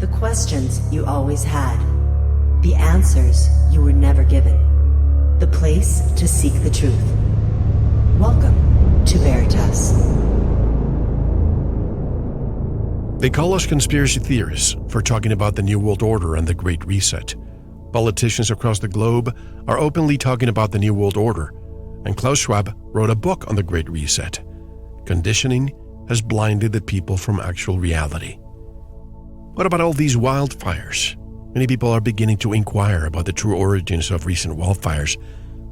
The questions you always had. The answers you were never given. The place to seek the truth. Welcome to Veritas. They call us conspiracy theorists for talking about the New World Order and the Great Reset. Politicians across the globe are openly talking about the New World Order, and Klaus Schwab wrote a book on the Great Reset. Conditioning has blinded the people from actual reality. What about all these wildfires? Many people are beginning to inquire about the true origins of recent wildfires,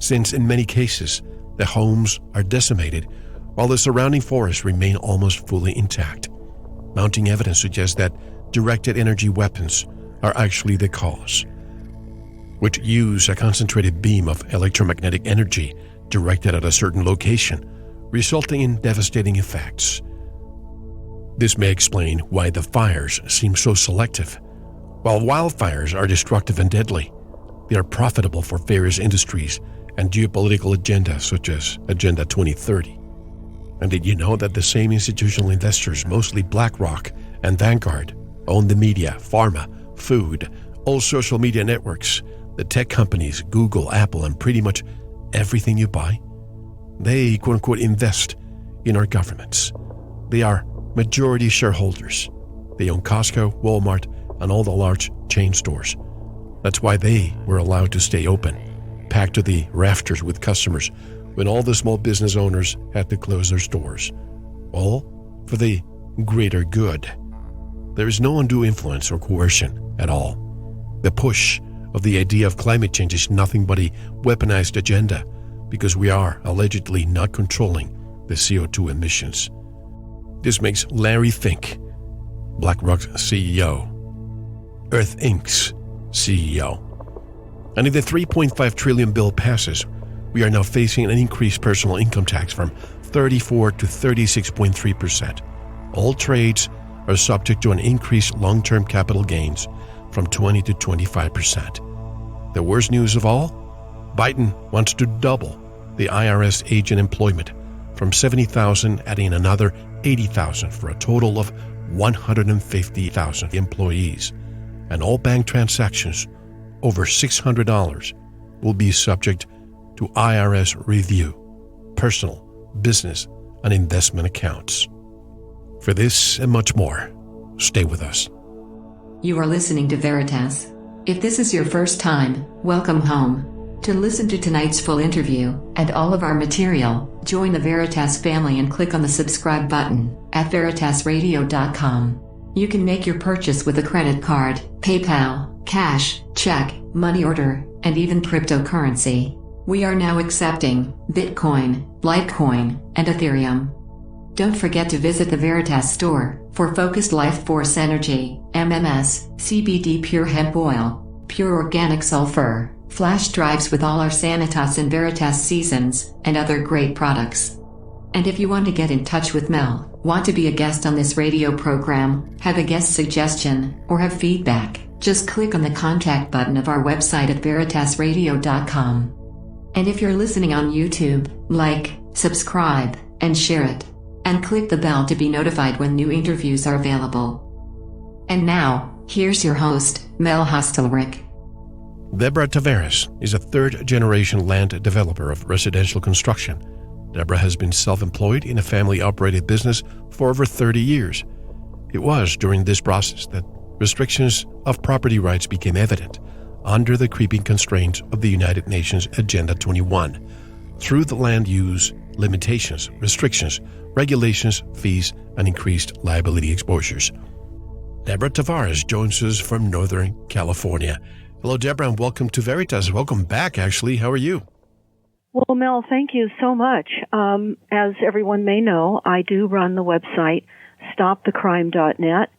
since in many cases, the homes are decimated while the surrounding forests remain almost fully intact. Mounting evidence suggests that directed energy weapons are actually the cause, which use a concentrated beam of electromagnetic energy directed at a certain location, resulting in devastating effects. This may explain why the fires seem so selective. While wildfires are destructive and deadly, they are profitable for various industries and geopolitical agendas such as Agenda 2030. And did you know that the same institutional investors, mostly BlackRock and Vanguard, own the media, pharma, food, all social media networks, the tech companies, Google, Apple, and pretty much everything you buy? They, quote-unquote, invest in our governments. They are majority shareholders. They own Costco, Walmart, and all the large chain stores. That's why they were allowed to stay open, packed to the rafters with customers when all the small business owners had to close their stores. All for the greater good. There is no undue influence or coercion at all. The push of the idea of climate change is nothing but a weaponized agenda because we are allegedly not controlling the CO2 emissions. This makes Larry Fink, BlackRock's CEO, Earth Inc.'s CEO. And if the $3.5 trillion bill passes, we are now facing an increased personal income tax from 34 to 36.3%. All trades are subject to an increased long-term capital gains from 20 to 25%. The worst news of all? Biden wants to double the IRS agent employment from 70,000, adding another 80,000 for a total of 150,000 employees. And all bank transactions over $600 will be subject to IRS review, personal, business, and investment accounts. For this and much more, stay with us. You are listening to Veritas. If this is your first time, welcome home. To listen to tonight's full interview and all of our material, join the Veritas family and click on the subscribe button at veritasradio.com. You can make your purchase with a credit card, PayPal, cash, check, money order, and even cryptocurrency. We are now accepting Bitcoin, Litecoin, and Ethereum. Don't forget to visit the Veritas store for focused life force energy, MMS, CBD pure hemp oil, pure organic sulfur, flash drives with all our Sanitas and Veritas seasons, and other great products. And if you want to get in touch with Mel, want to be a guest on this radio program, have a guest suggestion, or have feedback, just click on the contact button of our website at veritasradio.com. And if you're listening on YouTube, like, subscribe, and share it. And click the bell to be notified when new interviews are available. And now, here's your host, Mel Hostelrick. Deborah Tavares is a third-generation land developer of residential construction. Deborah has been self-employed in a family-operated business for over 30 years. It was during this process that restrictions of property rights became evident under the creeping constraints of the United Nations Agenda 21 through the land use limitations, restrictions, regulations, fees, and increased liability exposures. Deborah Tavares joins us from Northern California. Hello, Deborah, and welcome to Veritas. Welcome back, actually. How are you? Well, Mel, thank you so much. As everyone may know, I do run the website stopthecrime.net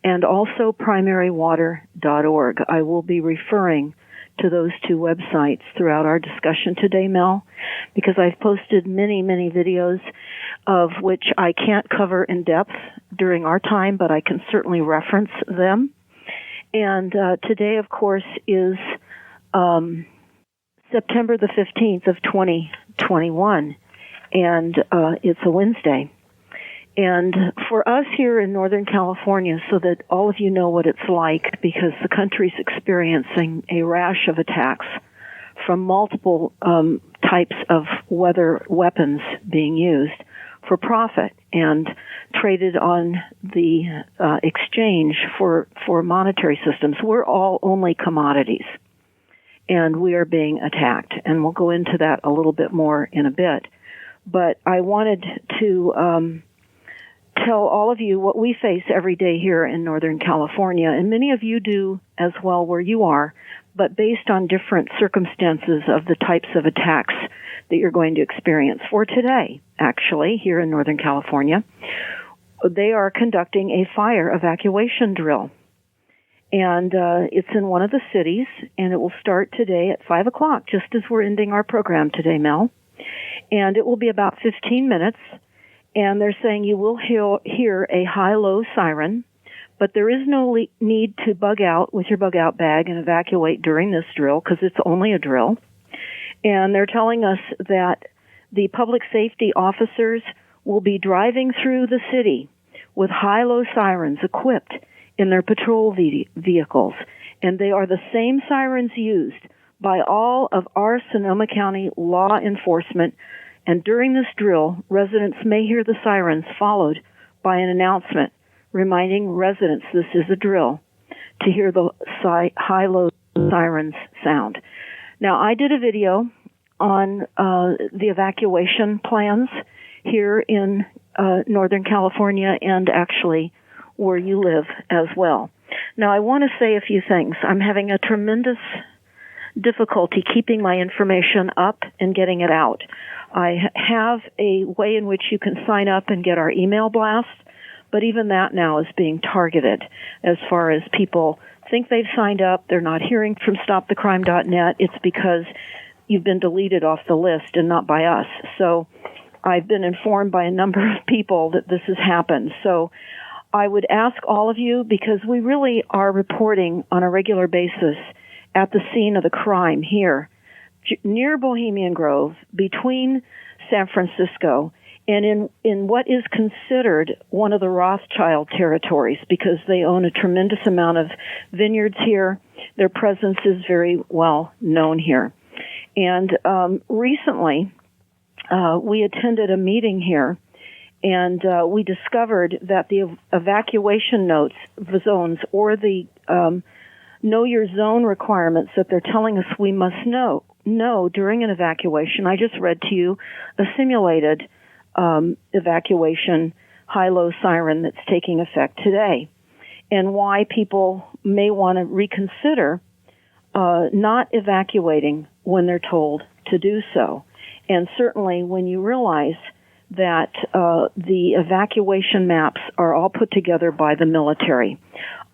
and also primarywater.org. I will be referring to those two websites throughout our discussion today, Mel, because I've posted many, many videos of which I can't cover in depth during our time, but I can certainly reference them. And today, of course, is September the 15th of 2021, and it's a Wednesday. And for us here in Northern California, so that all of you know what it's like, because the country's experiencing a rash of attacks from multiple types of weather weapons being used for profit and traded on the exchange for monetary systems. We're all only commodities, and we are being attacked. And we'll go into that a little bit more in a bit. But I wanted to tell all of you what we face every day here in Northern California, and many of you do as well where you are, but based on different circumstances of the types of attacks that you're going to experience. For today, actually, here in Northern California, they are conducting a fire evacuation drill. And it's in one of the cities, and it will start today at 5 o'clock, just as we're ending our program today, Mel. And it will be about 15 minutes. And they're saying you will hear a high-low siren, but there is no need to bug out with your bug-out bag and evacuate during this drill because it's only a drill. And they're telling us that the public safety officers will be driving through the city with high-low sirens equipped in their patrol vehicles. And they are the same sirens used by all of our Sonoma County law enforcement. And during this drill, residents may hear the sirens followed by an announcement reminding residents this is a drill to hear the high-low sirens sound. Now, I did a video on the evacuation plans here in Northern California and actually where you live as well. Now, I want to say a few things. I'm having a tremendous difficulty keeping my information up and getting it out. I have a way in which you can sign up and get our email blast, but even that now is being targeted as far as people think they've signed up, they're not hearing from stopthecrime.net. It's because you've been deleted off the list and not by us. So I've been informed by a number of people that this has happened. So I would ask all of you, because we really are reporting on a regular basis at the scene of the crime here, near Bohemian Grove, between San Francisco, and in what is considered one of the Rothschild territories, because they own a tremendous amount of vineyards here. Their presence is very well known here. And recently, we attended a meeting here, and we discovered that the evacuation notes, the zones, or the know your zone requirements that they're telling us we must know during an evacuation. I just read to you a simulated evacuation high-low siren that's taking effect today, and why people may want to reconsider not evacuating when they're told to do so. And certainly when you realize that the evacuation maps are all put together by the military.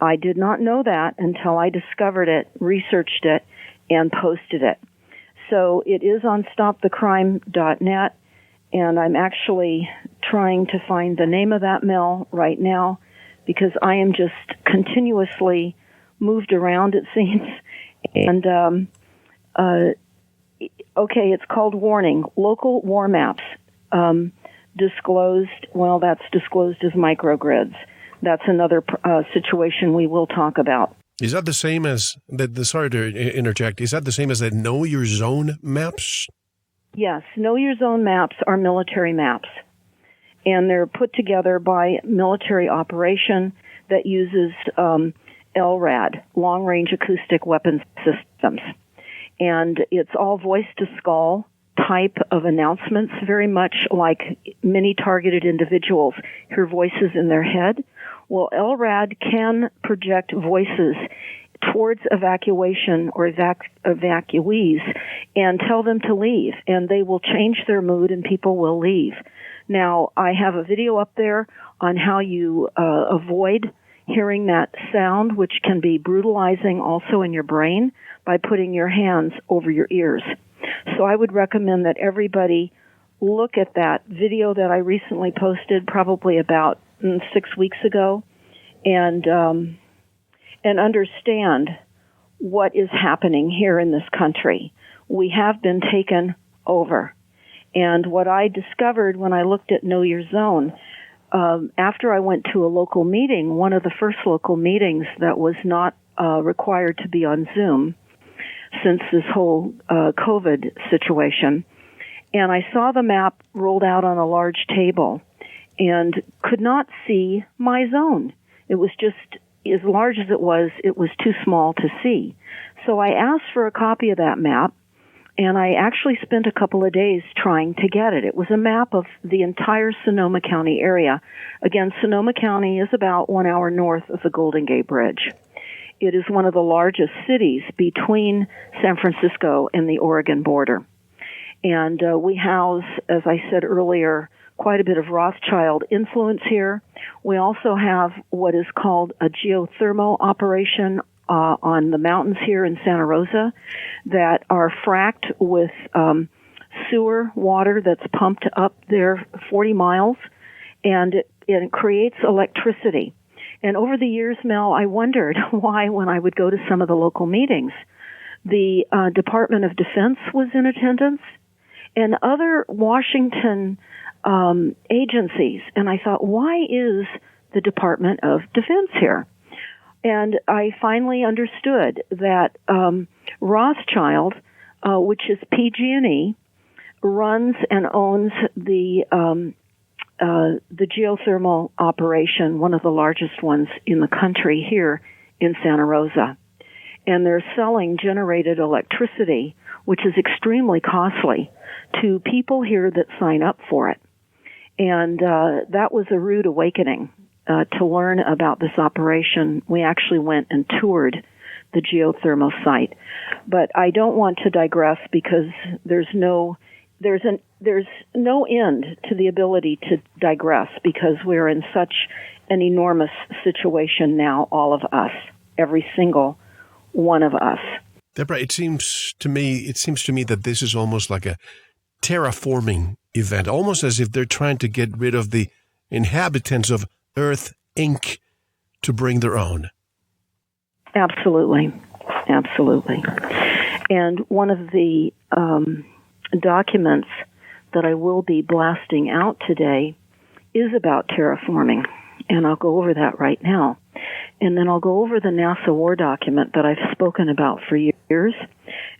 I did not know that until I discovered it, researched it, and posted it. So it is on stopthecrime.net, and I'm actually trying to find the name of that mill right now, because I am just continuously moved around, it seems. And, okay, it's called Warning. Local war maps disclosed, well, that's disclosed as microgrids. That's another situation we will talk about. Is that the same as, sorry to interject, is that the same as the Know Your Zone maps? Yes, Know Your Zone maps are military maps, and they're put together by military operation that uses LRAD, Long Range Acoustic Weapons Systems. And it's all voice-to-skull type of announcements, very much like many targeted individuals hear voices in their head. Well, LRAD can project voices towards evacuation or evacuees and tell them to leave, and they will change their mood and people will leave. Now, I have a video up there on how you avoid hearing that sound, which can be brutalizing also in your brain, by putting your hands over your ears. So I would recommend that everybody look at that video that I recently posted, probably about 6 weeks ago, and understand what is happening here in this country. We have been taken over. And what I discovered when I looked at Know Your Zone, after I went to a local meeting, one of the first local meetings that was not required to be on Zoom since this whole COVID situation, and I saw the map rolled out on a large table and could not see my zone. It was just, as large as it was too small to see. So I asked for a copy of that map, and I actually spent a couple of days trying to get it. It was a map of the entire Sonoma County area. Again, Sonoma County is about 1 hour north of the Golden Gate Bridge. It is one of the largest cities between San Francisco and the Oregon border. And we house, as I said earlier, quite a bit of Rothschild influence here. We also have what is called a geothermal operation on the mountains here in Santa Rosa that are fracked with sewer water that's pumped up there 40 miles, and it creates electricity. And over the years, Mel, I wondered why, when I would go to some of the local meetings, the Department of Defense was in attendance and other Washington agencies. And I thought, why is the Department of Defense here? And I finally understood that Rothschild, which is PG&E, runs and owns the geothermal operation, one of the largest ones in the country here in Santa Rosa. And they're selling generated electricity, which is extremely costly, to people here that sign up for it. And that was a rude awakening to learn about this operation. We actually went and toured the geothermal site. But I don't want to digress because there's no end to the ability to digress, because we're in such an enormous situation now, all of us, every single one of us. Deborah, it seems to me that this is almost like a terraforming event, almost as if they're trying to get rid of the inhabitants of Earth Inc. to bring their own. Absolutely. And one of the documents that I will be blasting out today is about terraforming, and I'll go over that right now. And then I'll go over the NASA war document that I've spoken about for years.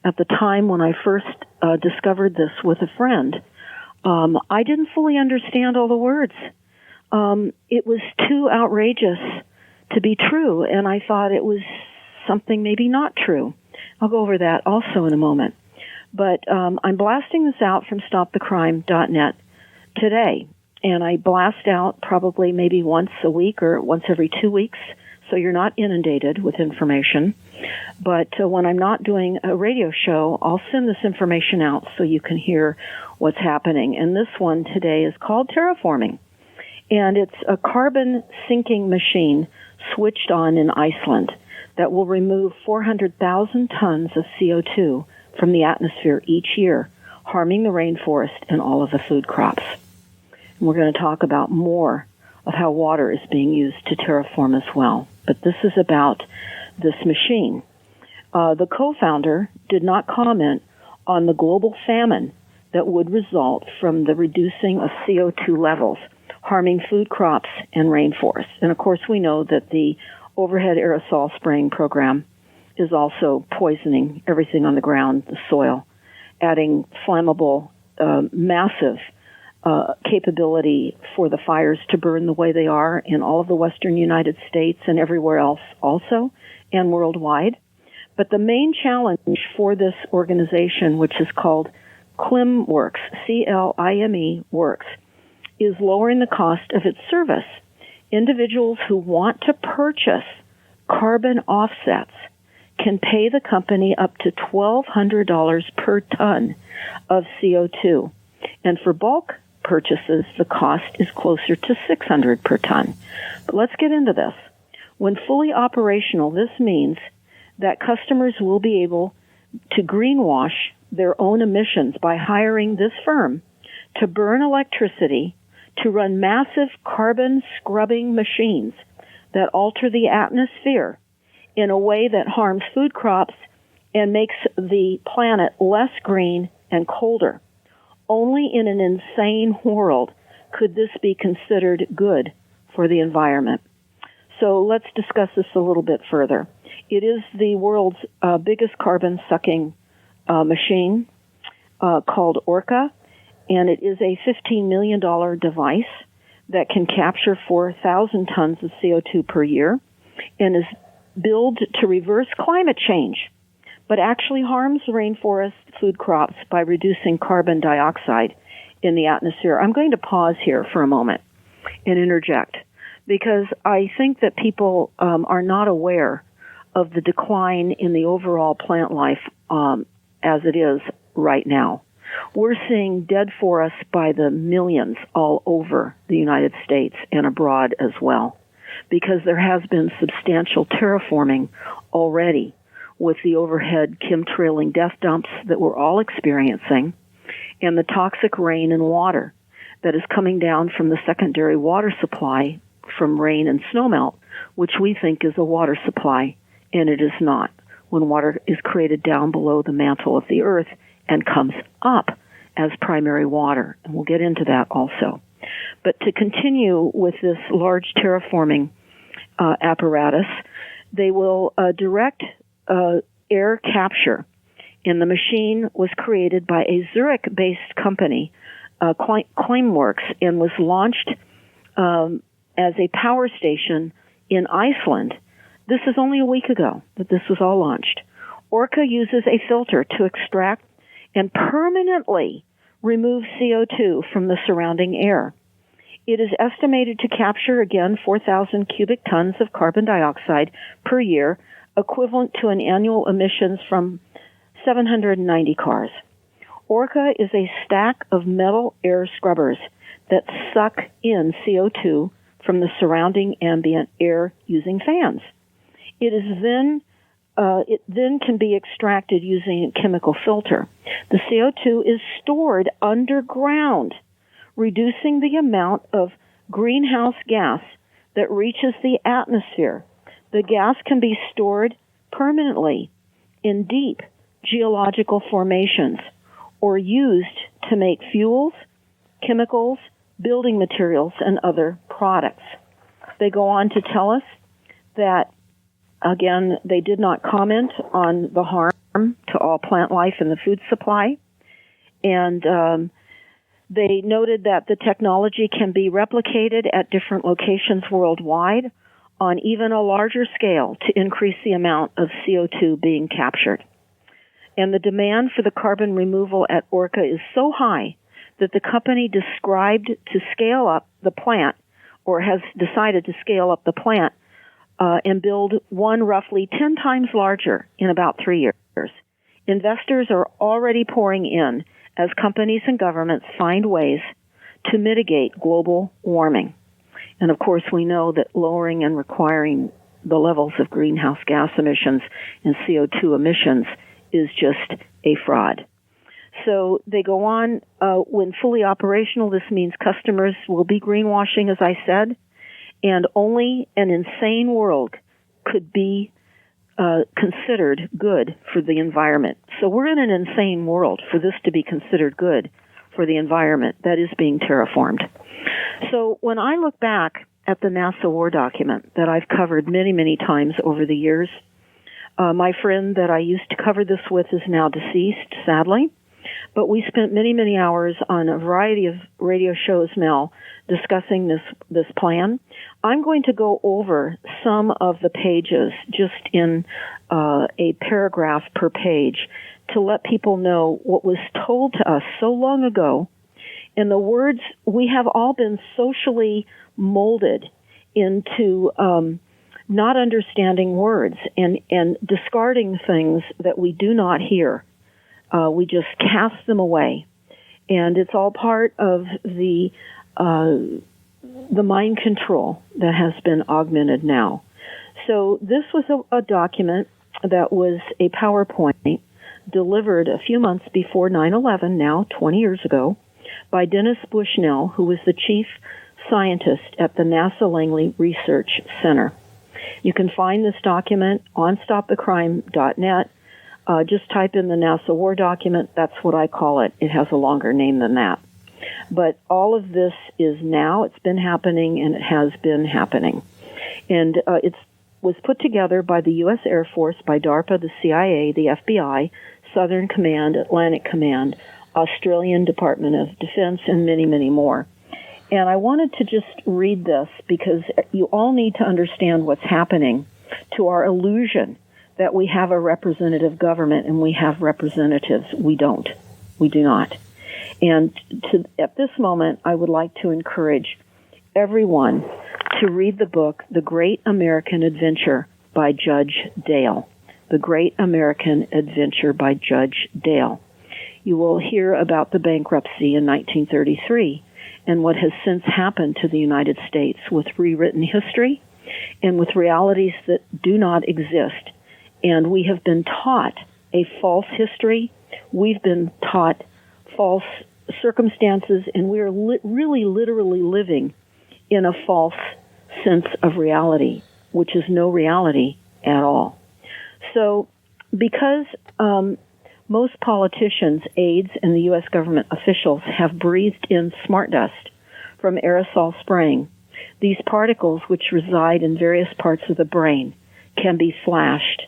At the time when I first discovered this with a friend, I didn't fully understand all the words. It was too outrageous to be true, and I thought it was something maybe not true. I'll go over that also in a moment. But I'm blasting this out from stopthecrime.net today, and I blast out probably maybe once a week or once every 2 weeks, so you're not inundated with information. But when I'm not doing a radio show, I'll send this information out so you can hear what's happening. And this one today is called terraforming, and it's a carbon sinking machine switched on in Iceland that will remove 400,000 tons of CO2 from the atmosphere each year, harming the rainforest and all of the food crops. And we're going to talk about more of how water is being used to terraform as well. But this is about this machine. The co-founder did not comment on the global famine that would result from the reducing of CO2 levels, harming food crops and rainforests. And of course, we know that the overhead aerosol spraying program is also poisoning everything on the ground, the soil, adding flammable, massive capability for the fires to burn the way they are in all of the western United States and everywhere else also, and worldwide. But the main challenge for this organization, which is called CLIMWorks, C-L-I-M-E Works, is lowering the cost of its service. Individuals who want to purchase carbon offsets can pay the company up to $1,200 per ton of CO2. And for bulk purchases, the cost is closer to $600 per ton. But let's get into this. When fully operational, this means that customers will be able to greenwash their own emissions by hiring this firm to burn electricity to run massive carbon scrubbing machines that alter the atmosphere in a way that harms food crops and makes the planet less green and colder. Only in an insane world Could this be considered good for the environment? So let's discuss this a little bit further. It is the world's biggest carbon-sucking machine called Orca, and it is a $15 million device that can capture 4,000 tons of CO2 per year and is billed to reverse climate change, but actually harms rainforest food crops by reducing carbon dioxide in the atmosphere. I'm going to pause here for a moment and interject, because I think that people are not aware of the decline in the overall plant life as it is right now. We're seeing dead forests by the millions all over the United States and abroad as well, because there has been substantial terraforming already with the overhead chemtrailing death dumps that we're all experiencing and the toxic rain and water that is coming down from the secondary water supply from rain and snowmelt, which we think is a water supply, and it is not, when water is created down below the mantle of the earth and comes up as primary water. And we'll get into that also. But to continue with this large terraforming apparatus, they will direct air capture. And the machine was created by a Zurich-based company, Climeworks, and was launched as a power station in Iceland. This is only a week ago that this was all launched. Orca uses a filter to extract and permanently remove CO2 from the surrounding air. It is estimated to capture, again, 4,000 cubic tons of carbon dioxide per year, equivalent to an annual emissions from 790 cars. Orca is a stack of metal air scrubbers that suck in CO2 from the surrounding ambient air using fans. It then can be extracted using a chemical filter. The CO2 is stored underground, reducing the amount of greenhouse gas that reaches the atmosphere. The gas can be stored permanently in deep geological formations or used to make fuels, chemicals, building materials, and other products. They go on to tell us that, again, they did not comment on the harm to all plant life in the food supply. And they noted that the technology can be replicated at different locations worldwide on even a larger scale to increase the amount of CO2 being captured. And the demand for the carbon removal at Orca is so high that the company described to scale up the plant, or has decided to scale up the plant, and build one roughly 10 times larger in about 3 years. Investors are already pouring in as companies and governments find ways to mitigate global warming. And of course, we know that lowering and requiring the levels of greenhouse gas emissions and CO2 emissions is just a fraud. So they go on, when fully operational, this means customers will be greenwashing, as I said, and only an insane world could be considered good for the environment. So we're in an insane world for this to be considered good for the environment that is being terraformed. So when I look back at the NASA War document that I've covered many, many times over the years, my friend that I used to cover this with is now deceased, sadly. But we spent many, many hours on a variety of radio shows now discussing this plan. I'm going to go over some of the pages just in a paragraph per page to let people know what was told to us so long ago. And the words, we have all been socially molded into not understanding words and discarding things that we do not hear. We just cast them away. And it's all part of the mind control that has been augmented now. So this was a document that was a PowerPoint delivered a few months before 9/11, now 20 years ago, by Dennis Bushnell, who was the chief scientist at the NASA Langley Research Center. You can find this document on stopthecrime.net. Just type in the NASA War document. That's what I call it. It has a longer name than that. But all of this is now, it's been happening, and it has been happening. And it was put together by the U.S. Air Force, by DARPA, the CIA, the FBI, Southern Command, Atlantic Command, Australian Department of Defense, and many, many more. And I wanted to just read this because you all need to understand what's happening to our illusion that we have a representative government and we have representatives. We don't. We do not. And at this moment, I would like to encourage everyone to read the book, The Great American Adventure by Judge Dale. The Great American Adventure by Judge Dale. You will hear about the bankruptcy in 1933 and what has since happened to the United States with rewritten history and with realities that do not exist. And we have been taught a false history. We've been taught false circumstances, and we are really literally living in a false sense of reality, which is no reality at all. So because most politicians, aides, and the U.S. government officials have breathed in smart dust from aerosol spraying, these particles, which reside in various parts of the brain, can be flashed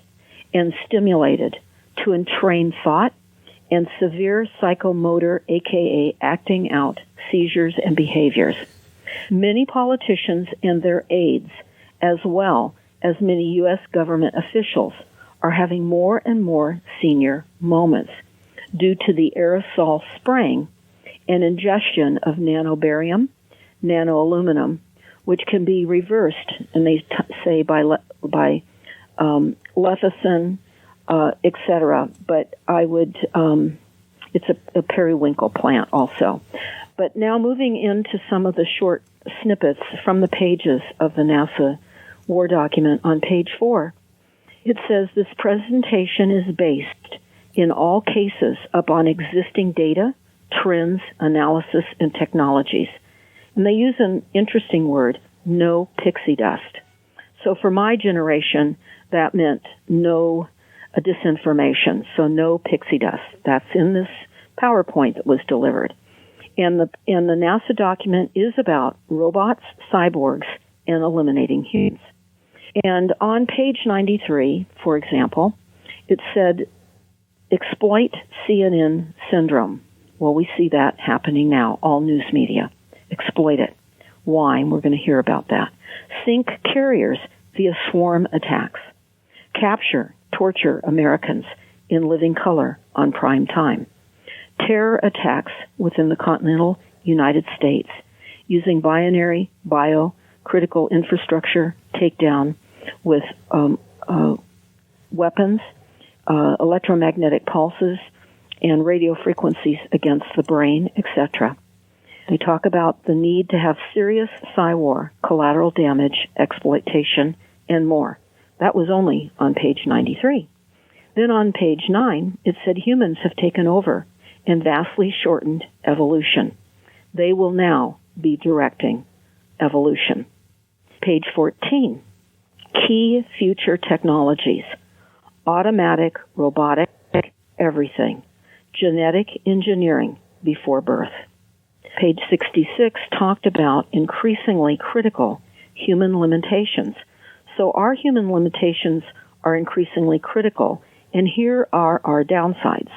and stimulated to entrain thought and severe psychomotor, aka acting out, seizures and behaviors. Many politicians and their aides, as well as many U.S. government officials, are having more and more senior moments due to the aerosol spraying and ingestion of nanobarium, nanoaluminum, which can be reversed, and they say by lecithin, etc. But I would, it's a periwinkle plant also. But now moving into some of the short snippets from the pages of the NASA War document on page 4, it says this presentation is based in all cases upon existing data, trends, analysis, and technologies. And they use an interesting word, no pixie dust. So for my generation, that meant no disinformation, so no pixie dust. That's in this PowerPoint that was delivered. And the NASA document is about robots, cyborgs, and eliminating humans. And on page 93, for example, it said, exploit CNN syndrome. Well, we see that happening now, all news media. Exploit it. Why? And we're going to hear about that. Sink carriers via swarm attacks. Capture, torture Americans in living color on prime time. Terror attacks within the continental United States using binary, critical infrastructure takedown with weapons, electromagnetic pulses, and radio frequencies against the brain, etc. They talk about the need to have serious psy-war, collateral damage, exploitation, and more. That was only on page 93. Then on page 9, it said humans have taken over and vastly shortened evolution. They will now be directing evolution. Page 14, key future technologies, automatic, robotic, everything, genetic engineering before birth. Page 66 talked about increasingly critical human limitations. So our human limitations are increasingly critical, and here are our downsides.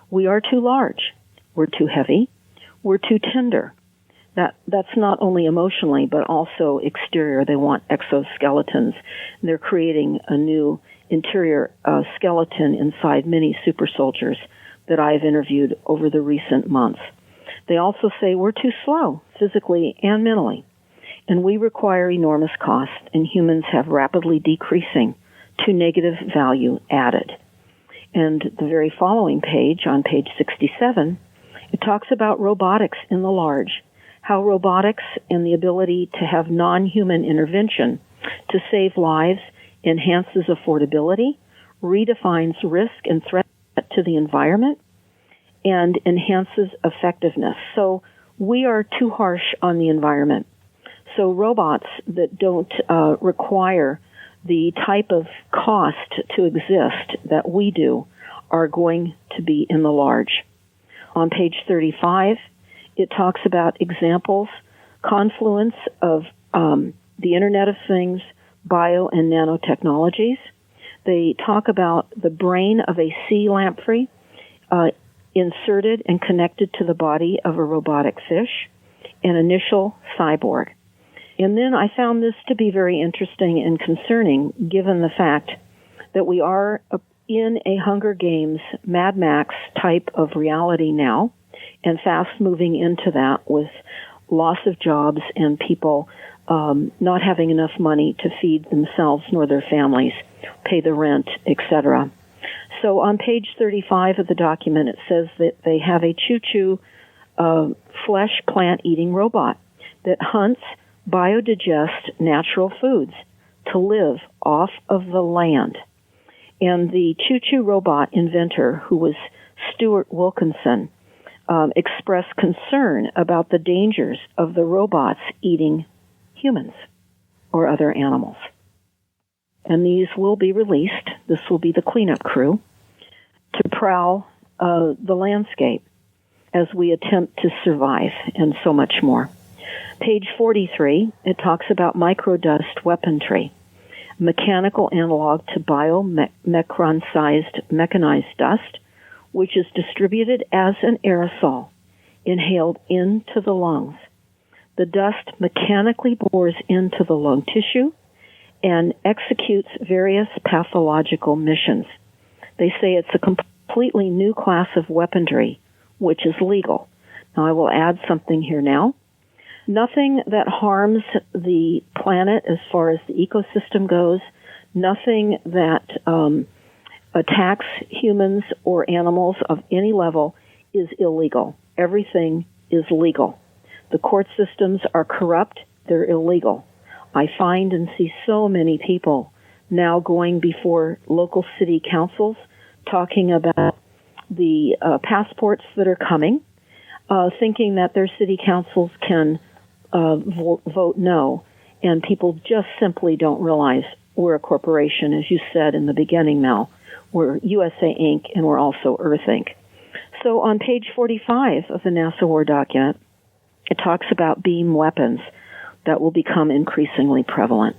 We are too large. We're too heavy. We're too tender. That's not only emotionally, but also exterior. They want exoskeletons. They're creating a new interior skeleton inside many super soldiers that I've interviewed over the recent months. They also say we're too slow, physically and mentally, and we require enormous cost, and humans have rapidly decreasing to negative value added. And the very following page, on page 67, it talks about robotics in the large, how robotics and the ability to have non-human intervention to save lives enhances affordability, redefines risk and threat to the environment, and enhances effectiveness. So we are too harsh on the environment. So robots that don't require the type of cost to exist that we do are going to be in the large. On page 35, It talks about examples, confluence of the Internet of Things, bio and nanotechnologies. They talk about the brain of a sea lamprey inserted and connected to the body of a robotic fish, an initial cyborg. And then I found this to be very interesting and concerning, given the fact that we are in a Hunger Games, Mad Max type of reality now, and fast moving into that with loss of jobs and people not having enough money to feed themselves nor their families, pay the rent, etc. So on page 35 of the document, it says that they have a choo-choo flesh plant-eating robot that hunts, biodigest natural foods to live off of the land. And the choo-choo robot inventor, who was Stuart Wilkinson, expressed concern about the dangers of the robots eating humans or other animals. And these will be released. This will be the cleanup crew to prowl the landscape as we attempt to survive, and so much more. Page 43, it talks about microdust weaponry, mechanical analog to biomicron-sized mechanized dust, which is distributed as an aerosol, inhaled into the lungs. The dust mechanically bores into the lung tissue and executes various pathological missions. They say it's a completely new class of weaponry, which is legal. Now, I will add something here now. Nothing that harms the planet as far as the ecosystem goes, nothing that attacks humans or animals of any level is illegal. Everything is legal. The court systems are corrupt. They're illegal. I find and see so many people now going before local city councils talking about the passports that are coming, thinking that their city councils can vote no, and people just simply don't realize we're a corporation, as you said in the beginning, Mel. We're USA Inc., and we're also Earth Inc. So on page 45 of the NASA War document, it talks about beam weapons that will become increasingly prevalent.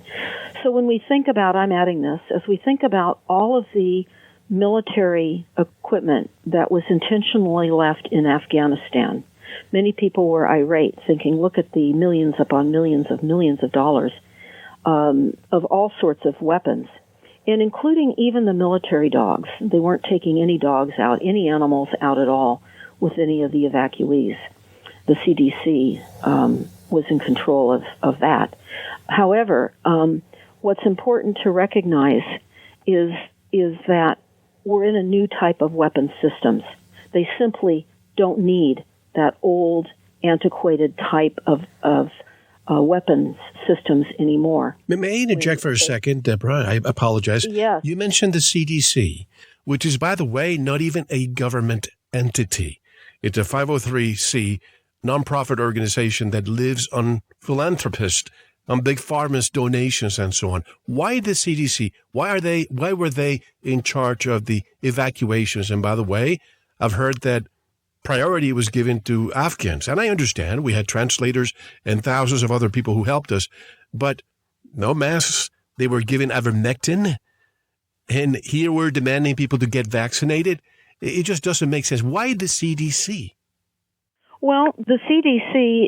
So when we think about, I'm adding this, as we think about all of the military equipment that was intentionally left in Afghanistan, many people were irate, thinking, look at the millions upon millions of dollars of all sorts of weapons, and including even the military dogs. They weren't taking any dogs out, any animals out at all with any of the evacuees. The CDC was in control of that. However, what's important to recognize is that we're in a new type of weapon systems. They simply don't need that old, antiquated type of weapons systems anymore. May I interject for a second, Deborah? I apologize. Yes. You mentioned the CDC, which is, by the way, not even a government entity. It's a 503c nonprofit organization that lives on philanthropists, on big pharma's donations and so on. Why the CDC? Why were they in charge of the evacuations? And by the way, I've heard that priority was given to Afghans. And I understand we had translators and thousands of other people who helped us, but no masks. They were given ivermectin. And here we're demanding people to get vaccinated. It just doesn't make sense. Why the CDC? Well, the CDC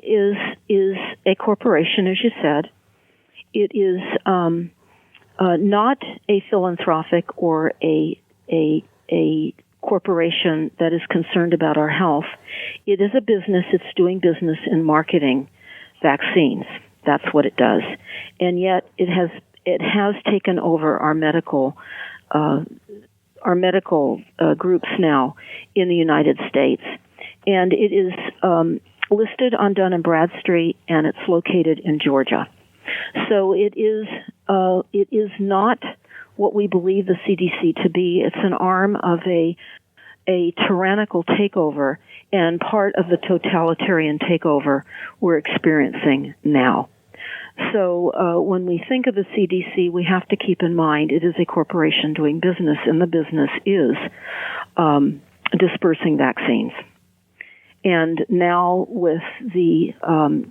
is a corporation, as you said. It is not a philanthropic or a corporation that is concerned about our health. It is a business. It's doing business in marketing vaccines. That's what it does. And yet it has taken over our medical groups now in the United States. And it is listed on Dun & Bradstreet, and it's located in Georgia. So it is not what we believe the CDC to be. It's an arm of a tyrannical takeover and part of the totalitarian takeover we're experiencing now. So when we think of the CDC, we have to keep in mind it is a corporation doing business, and the business is dispersing vaccines. And now with the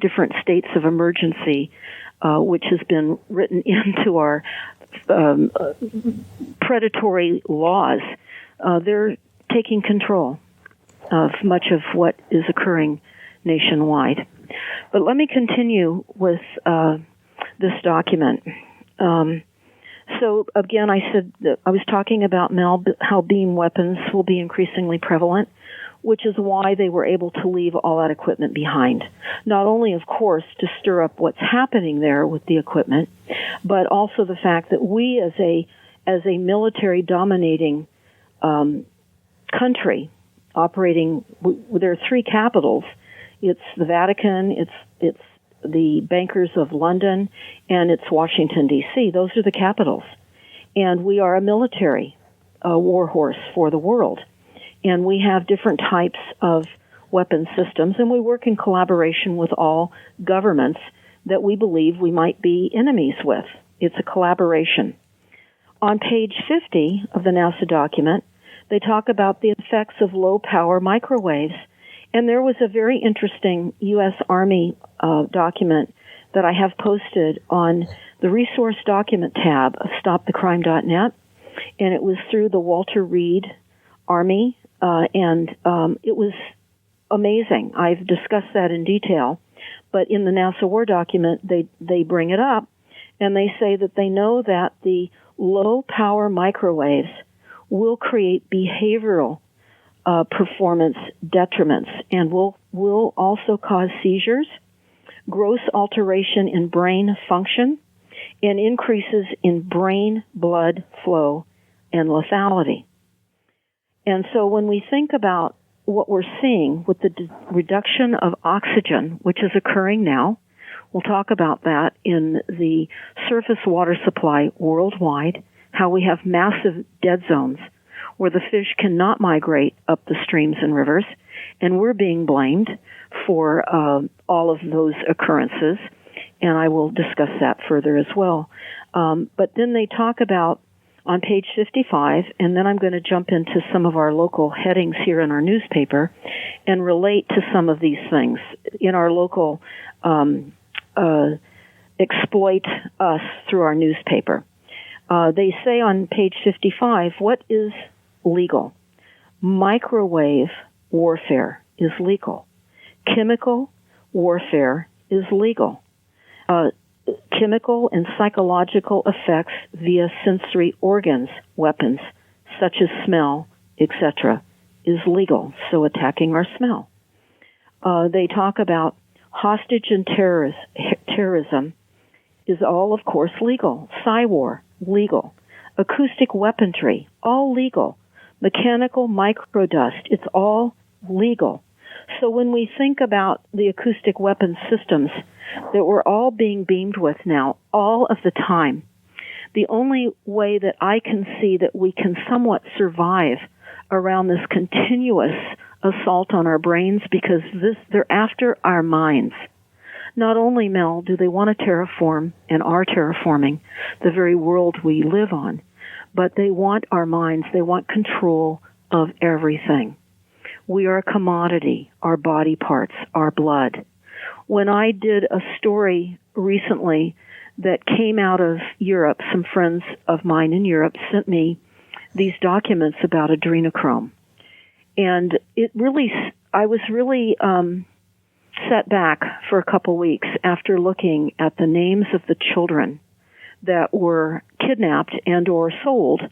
different states of emergency, which has been written into our predatory laws, they're taking control of much of what is occurring nationwide. But let me continue with this document. So again, I said that I was talking about, Mel, how beam weapons will be increasingly prevalent, which is why they were able to leave all that equipment behind. Not only, of course, to stir up what's happening there with the equipment, but also the fact that we as a military dominating country operating, there are three capitals. It's the Vatican, it's the bankers of London, and it's Washington, D.C. Those are the capitals. And we are a military war horse for the world. And we have different types of weapon systems, and we work in collaboration with all governments that we believe we might be enemies with. It's a collaboration. On page 50 of the NASA document, they talk about the effects of low-power microwaves. And there was a very interesting U.S. Army document that I have posted on the resource document tab of stopthecrime.net, and it was through the Walter Reed Army, and it was amazing. I've discussed that in detail, but in the NASA War document, they bring it up, and they say that they know that the low-power microwaves will create behavioral performance detriments and will also cause seizures, gross alteration in brain function, and increases in brain blood flow and lethality. And so when we think about what we're seeing with the reduction of oxygen, which is occurring now, we'll talk about that in the surface water supply worldwide, how we have massive dead zones where the fish cannot migrate up the streams and rivers, and we're being blamed for all of those occurrences, and I will discuss that further as well. But then they talk about, on page 55, and then I'm going to jump into some of our local headings here in our newspaper and relate to some of these things in our local exploit us through our newspaper. They say on page 55, what is legal? Microwave warfare is legal. Chemical warfare is legal. Chemical and psychological effects via sensory organs, weapons, such as smell, etc., is legal, so attacking our smell. They talk about hostage and terrorism is all, of course, legal. Psy-war, legal. Acoustic weaponry, all legal. Mechanical microdust, it's all legal. So when we think about the acoustic weapon systems that we're all being beamed with now, all of the time, the only way that I can see that we can somewhat survive around this continuous assault on our brains, because they're after our minds. Not only, Mel, do they want to terraform and are terraforming the very world we live on, but they want our minds. They want control of everything. We are a commodity, our body parts, our blood. When I did a story recently that came out of Europe, some friends of mine in Europe sent me these documents about adrenochrome. And I was really set back for a couple weeks after looking at the names of the children that were kidnapped and or sold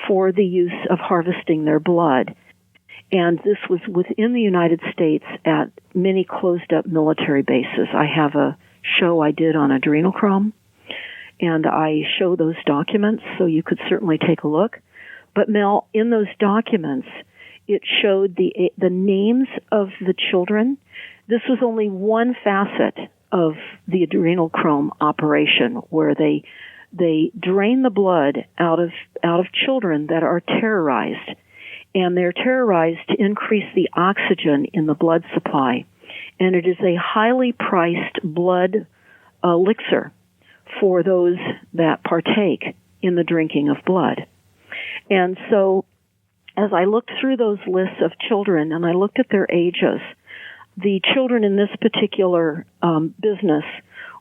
for the use of harvesting their blood. And this was within the United States at many closed-up military bases. I have a show I did on adrenochrome, and I show those documents, so you could certainly take a look. But, Mel, in those documents, it showed the names of the children. This was only one facet of the adrenochrome operation, where they drain the blood out of children that are terrorized. And they're terrorized to increase the oxygen in the blood supply. And it is a highly priced blood elixir for those that partake in the drinking of blood. And so, as I looked through those lists of children and I looked at their ages, the children in this particular business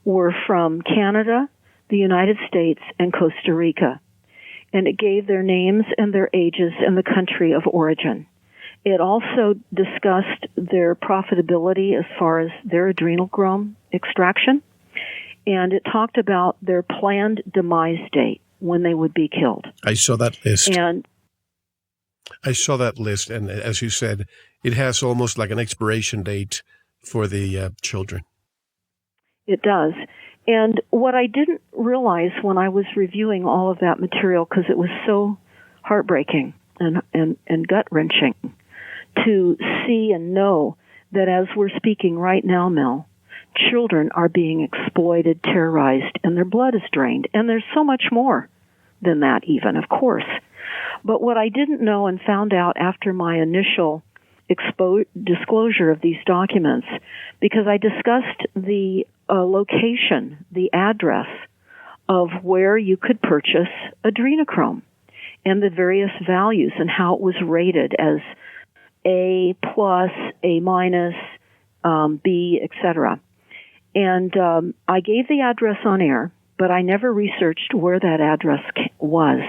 were from Canada, the United States, and Costa Rica. And it gave their names and their ages and the country of origin. It also discussed their profitability as far as their adrenochrome extraction. And it talked about their planned demise date when they would be killed. I saw that list. And as you said, it has almost like an expiration date for the children. It does. And what I didn't realize when I was reviewing all of that material, because it was so heartbreaking and gut-wrenching to see and know that as we're speaking right now, Mel, children are being exploited, terrorized, and their blood is drained. And there's so much more than that even, of course. But what I didn't know and found out after my initial disclosure of these documents, because I discussed the location, the address of where you could purchase adrenochrome and the various values and how it was rated as A+, A-, B, etc. And I gave the address on air, but I never researched where that address was.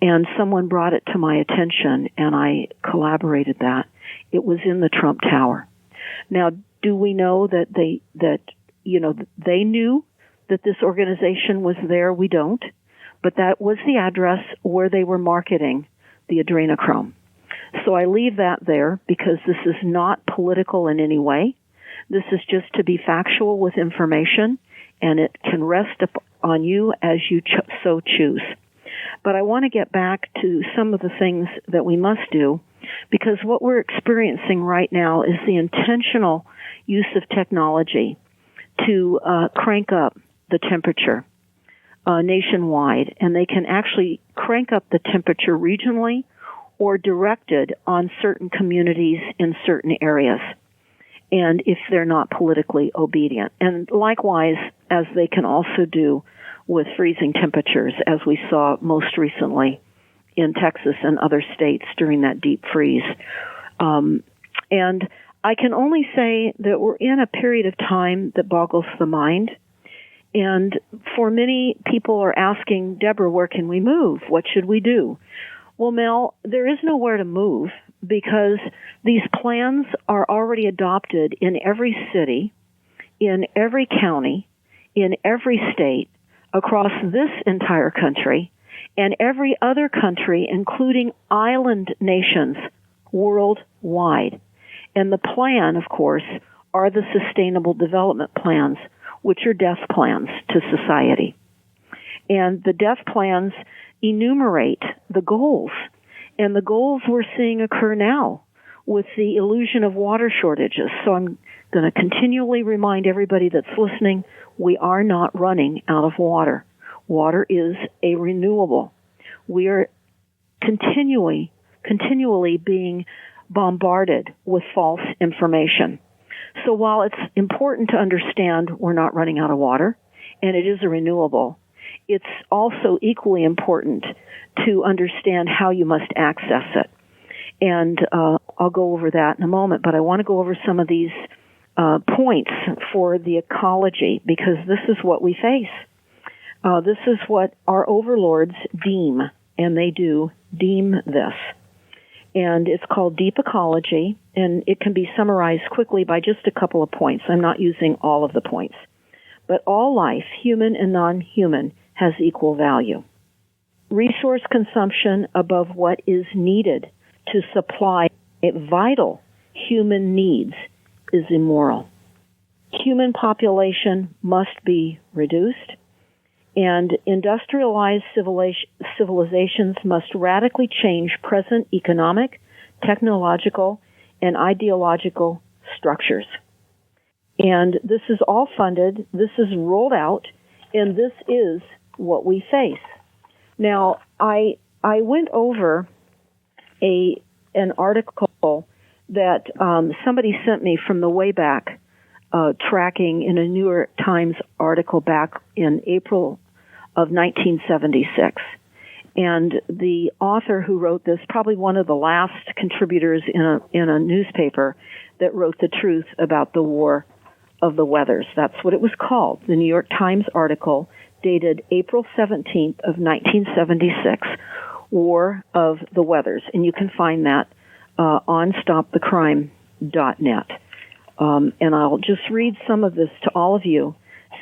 And someone brought it to my attention, and I collaborated that. It was in the Trump Tower. Now, do we know that they knew that this organization was there? We don't. But that was the address where they were marketing the adrenochrome. So I leave that there because this is not political in any way. This is just to be factual with information, and it can rest on you as you so choose. But I want to get back to some of the things that we must do, because what we're experiencing right now is the intentional use of technology to crank up the temperature nationwide, and they can actually crank up the temperature regionally or directed on certain communities in certain areas, and if they're not politically obedient. And likewise, as they can also do with freezing temperatures, as we saw most recently in Texas and other states during that deep freeze. And I can only say that we're in a period of time that boggles the mind. And for many people are asking, Deborah, where can we move? What should we do? Well, Mel, there is nowhere to move because these plans are already adopted in every city, in every county, in every state, across this entire country, and every other country, including island nations worldwide. And the plan, of course, are the Sustainable Development Plans, which are death plans to society. And the death plans enumerate the goals. And the goals we're seeing occur now with the illusion of water shortages. So I'm going to continually remind everybody that's listening, we are not running out of water. Water is a renewable. We are continually being bombarded with false information. So while it's important to understand we're not running out of water, and it is a renewable, it's also equally important to understand how you must access it. And I'll go over that in a moment, but I want to go over some of these points for the ecology, because this is what we face. This is what our overlords deem, and they do deem this. And it's called deep ecology, and it can be summarized quickly by just a couple of points. I'm not using all of the points. But all life, human and non-human, has equal value. Resource consumption above what is needed to supply vital human needs is immoral. Human population must be reduced, and industrialized civilizations must radically change present economic, technological, and ideological structures. And this is all funded, this is rolled out, and this is what we face. Now, I went over an article that somebody sent me from the way back, tracking in a New York Times article back in April of 1976. And the author who wrote this, probably one of the last contributors in a newspaper, that wrote the truth about the War of the Weathers. That's what it was called. The New York Times article dated April 17th of 1976, War of the Weathers. And you can find that on stopthecrime.net. And I'll just read some of this to all of you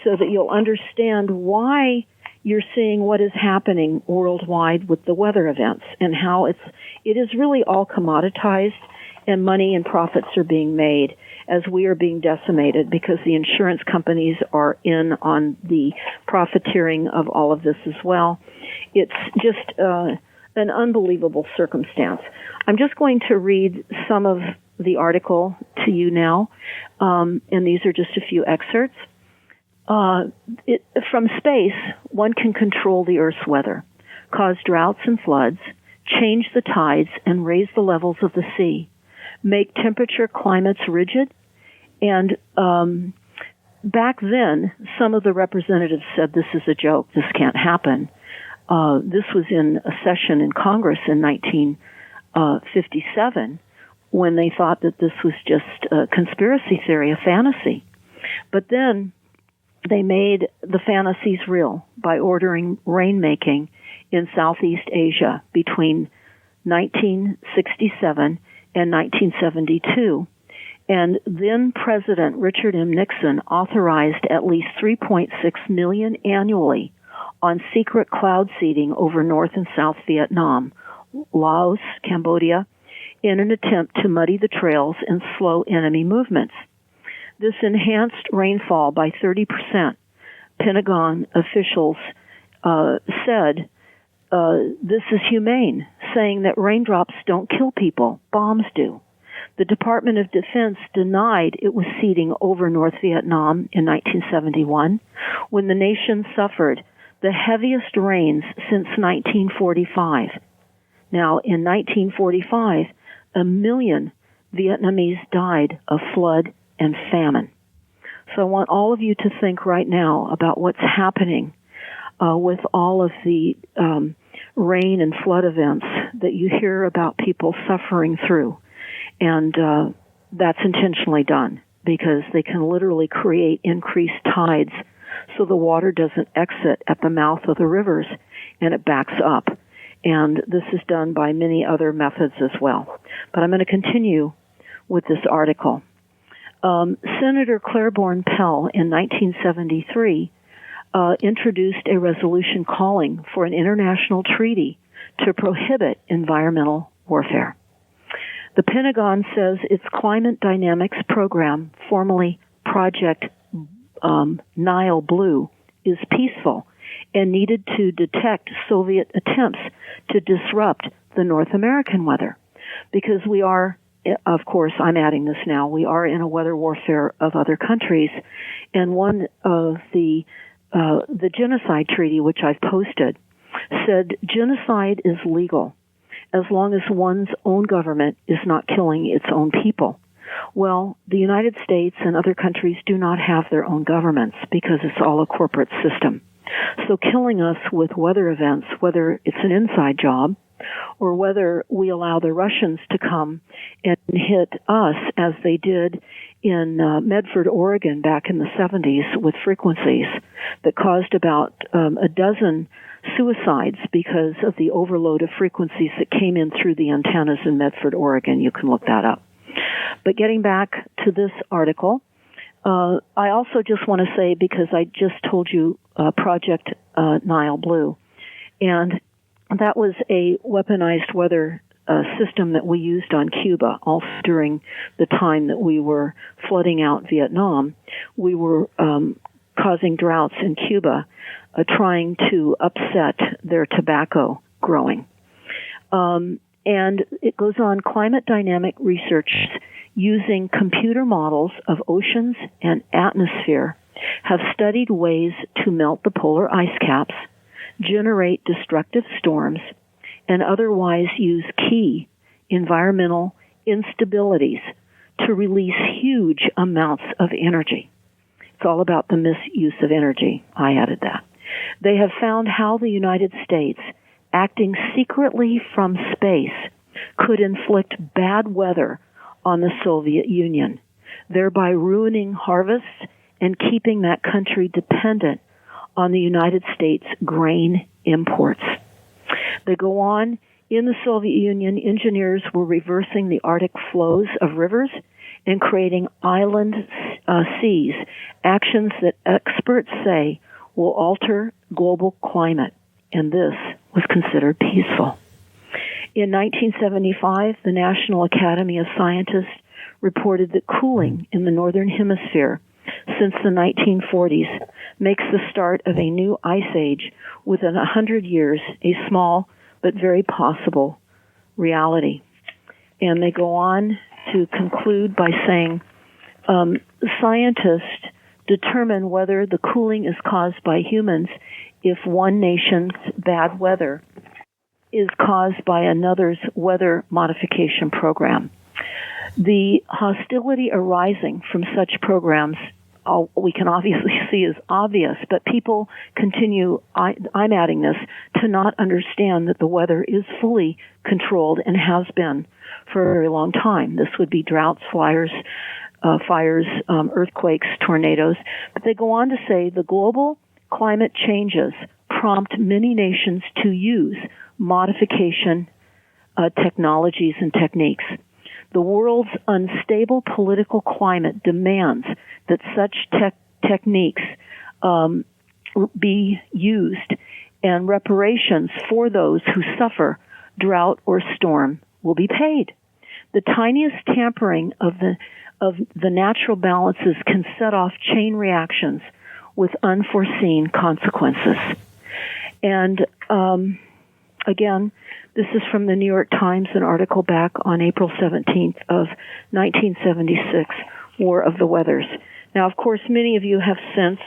so that you'll understand why you're seeing what is happening worldwide with the weather events and how it is really all commoditized, and money and profits are being made as we are being decimated because the insurance companies are in on the profiteering of all of this as well. It's just an unbelievable circumstance. I'm just going to read some of the article to you now, and these are just a few excerpts. From space, one can control the Earth's weather, cause droughts and floods, change the tides, and raise the levels of the sea, make temperature climates rigid. And back then, some of the representatives said this is a joke, this can't happen. This was in a session in Congress in 1957 when they thought that this was just a conspiracy theory, a fantasy. But then they made the fantasies real by ordering rainmaking in Southeast Asia between 1967 and 1972. And then President Richard M. Nixon authorized at least $3.6 million annually on secret cloud seeding over North and South Vietnam, Laos, Cambodia, in an attempt to muddy the trails and slow enemy movements. This enhanced rainfall by 30%. Pentagon officials said this is humane, saying that raindrops don't kill people, bombs do. The Department of Defense denied it was seeding over North Vietnam in 1971 when the nation suffered the heaviest rains since 1945. Now, in 1945, 1 million Vietnamese died of flood and famine. So I want all of you to think right now about what's happening with all of the rain and flood events that you hear about people suffering through. And that's intentionally done because they can literally create increased tides so the water doesn't exit at the mouth of the rivers and it backs up. And this is done by many other methods as well. But I'm going to continue with this article. Senator Claiborne Pell in 1973 introduced a resolution calling for an international treaty to prohibit environmental warfare. The Pentagon says its climate dynamics program, formerly Project Nile Blue, is peaceful and needed to detect Soviet attempts to disrupt the North American weather. Because we are, of course, I'm adding this now, we are in a weather warfare of other countries, and one of the genocide treaty, which I've posted, said genocide is legal as long as one's own government is not killing its own people. Well, the United States and other countries do not have their own governments because it's all a corporate system. So killing us with weather events, whether it's an inside job or whether we allow the Russians to come and hit us as they did in Medford, Oregon back in the 70s with frequencies that caused about a dozen suicides because of the overload of frequencies that came in through the antennas in Medford, Oregon. You can look that up. But getting back to this article, I also just want to say, because I just told you Project Nile Blue, and that was a weaponized weather system that we used on Cuba also during the time that we were flooding out Vietnam. We were causing droughts in Cuba, trying to upset their tobacco growing. And it goes on, climate dynamic research using computer models of oceans and atmosphere have studied ways to melt the polar ice caps, generate destructive storms, and otherwise use key environmental instabilities to release huge amounts of energy. It's all about the misuse of energy. I added that. They have found how the United States, acting secretly from space, could inflict bad weather on the Soviet Union, thereby ruining harvests and keeping that country dependent on the United States grain imports. They go on, in the Soviet Union, engineers were reversing the Arctic flows of rivers and creating island seas, actions that experts say will alter global climate, and this was considered peaceful. In 1975, the National Academy of Scientists reported that cooling in the Northern Hemisphere since the 1940s makes the start of a new ice age within 100 years a small but very possible reality. And they go on to conclude by saying, scientists determine whether the cooling is caused by humans if one nation's bad weather is caused by another's weather modification program. The hostility arising from such programs, we can obviously see is obvious, but people continue, I'm adding this, to not understand that the weather is fully controlled and has been for a very long time. This would be droughts, fires, earthquakes, tornadoes. But they go on to say the global climate changes prompt many nations to use modification technologies and techniques. The world's unstable political climate demands that such techniques be used, and reparations for those who suffer drought or storm will be paid. The tiniest tampering of the natural balances can set off chain reactions with unforeseen consequences. And again, this is from the New York Times, an article back on April 17th of 1976, War of the Weathers. Now, of course, many of you have since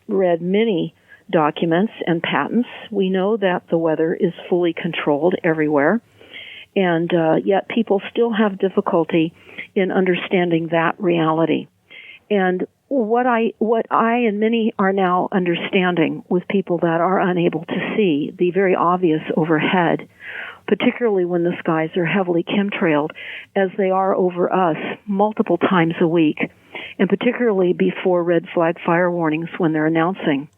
read many documents and patents. We know that the weather is fully controlled everywhere, and yet people still have difficulty in understanding that reality. And what I and many are now understanding with people that are unable to see the very obvious overhead, particularly when the skies are heavily chemtrailed, as they are over us multiple times a week, and particularly before red flag fire warnings when they're announcing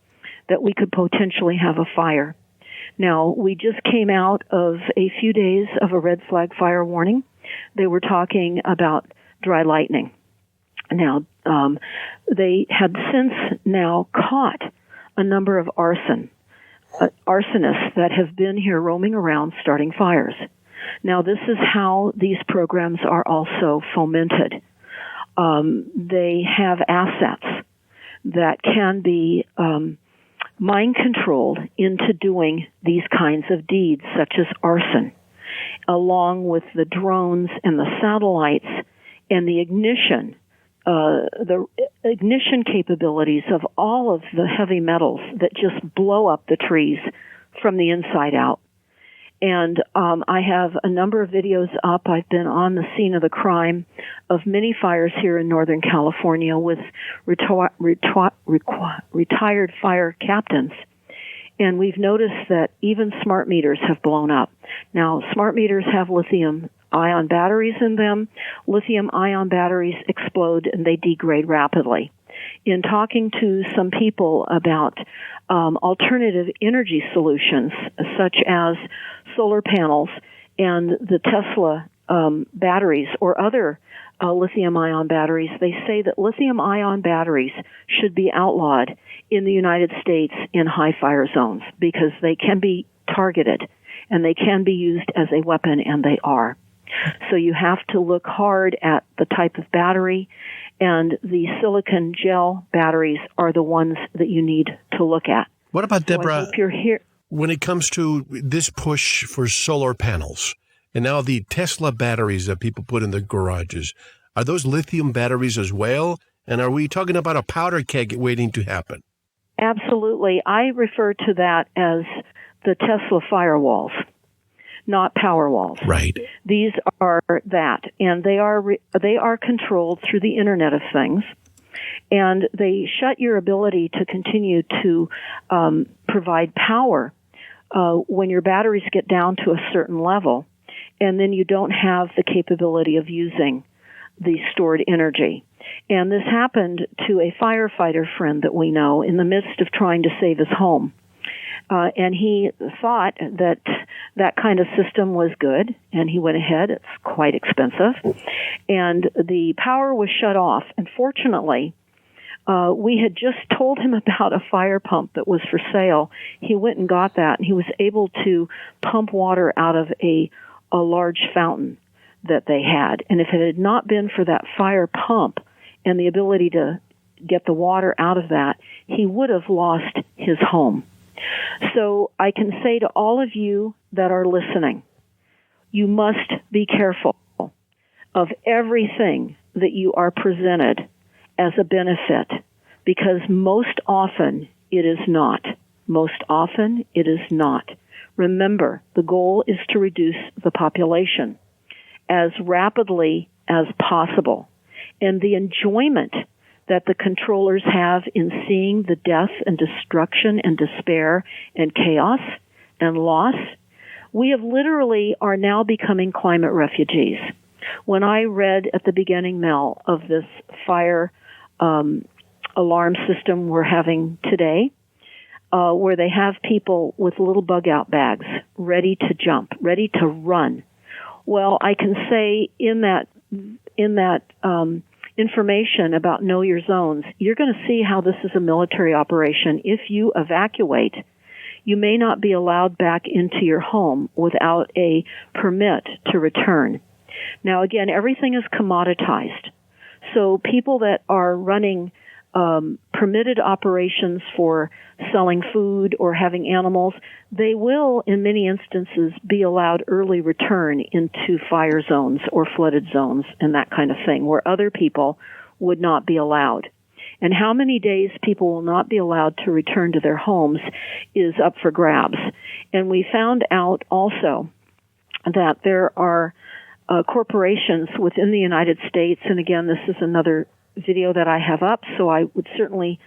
that we could potentially have a fire. Now, we just came out of a few days of a red flag fire warning. They were talking about dry lightning. Now, they had since now caught a number of arsonists that have been here roaming around starting fires. Now, this is how these programs are also fomented. They have assets that can be mind-controlled into doing these kinds of deeds, such as arson, along with the drones and the satellites and the ignition capabilities of all of the heavy metals that just blow up the trees from the inside out. And I have a number of videos up. I've been on the scene of the crime of many fires here in Northern California with retired fire captains. And we've noticed that even smart meters have blown up. Now, smart meters have lithium-ion batteries in them. Lithium-ion batteries explode and they degrade rapidly. In talking to some people about alternative energy solutions, such as solar panels and the Tesla batteries or other lithium-ion batteries, they say that lithium-ion batteries should be outlawed in the United States in high fire zones because they can be targeted and they can be used as a weapon, and they are. So you have to look hard at the type of battery, and the silicon gel batteries are the ones that you need to look at. What about, Deborah, I hope you're here. When it comes to this push for solar panels and now the Tesla batteries that people put in their garages, are those lithium batteries as well? And are we talking about a powder keg waiting to happen? Absolutely. I refer to that as the Tesla firewalls, not power walls. Right. These are that, and they are controlled through the Internet of Things, and they shut your ability to continue to provide power when your batteries get down to a certain level. and then you don't have the capability of using the stored energy. And this happened to a firefighter friend that we know in the midst of trying to save his home. And he thought that that kind of system was good, and he went ahead. It's quite expensive. And the power was shut off. And fortunately, we had just told him about a fire pump that was for sale. He went and got that, and he was able to pump water out of a large fountain that they had. And if it had not been for that fire pump and the ability to get the water out of that, he would have lost his home. So I can say to all of you that are listening, you must be careful of everything that you are presented as a benefit, because most often it is not. Most often it is not. Remember, the goal is to reduce the population as rapidly as possible. And the enjoyment that the controllers have in seeing the death and destruction and despair and chaos and loss, we have literally are now becoming climate refugees. When I read at the beginning, Mel, of this fire alarm system we're having today, where they have people with little bug-out bags ready to jump, ready to run. Well, I can say in that information about Know Your Zones, you're going to see how this is a military operation. If you evacuate, you may not be allowed back into your home without a permit to return. Now, again, everything is commoditized. So people that are running permitted operations for selling food or having animals, they will, in many instances, be allowed early return into fire zones or flooded zones and that kind of thing, where other people would not be allowed. And how many days people will not be allowed to return to their homes is up for grabs. And we found out also that there are corporations within the United States, and again, this is another video that I have up, so I would certainly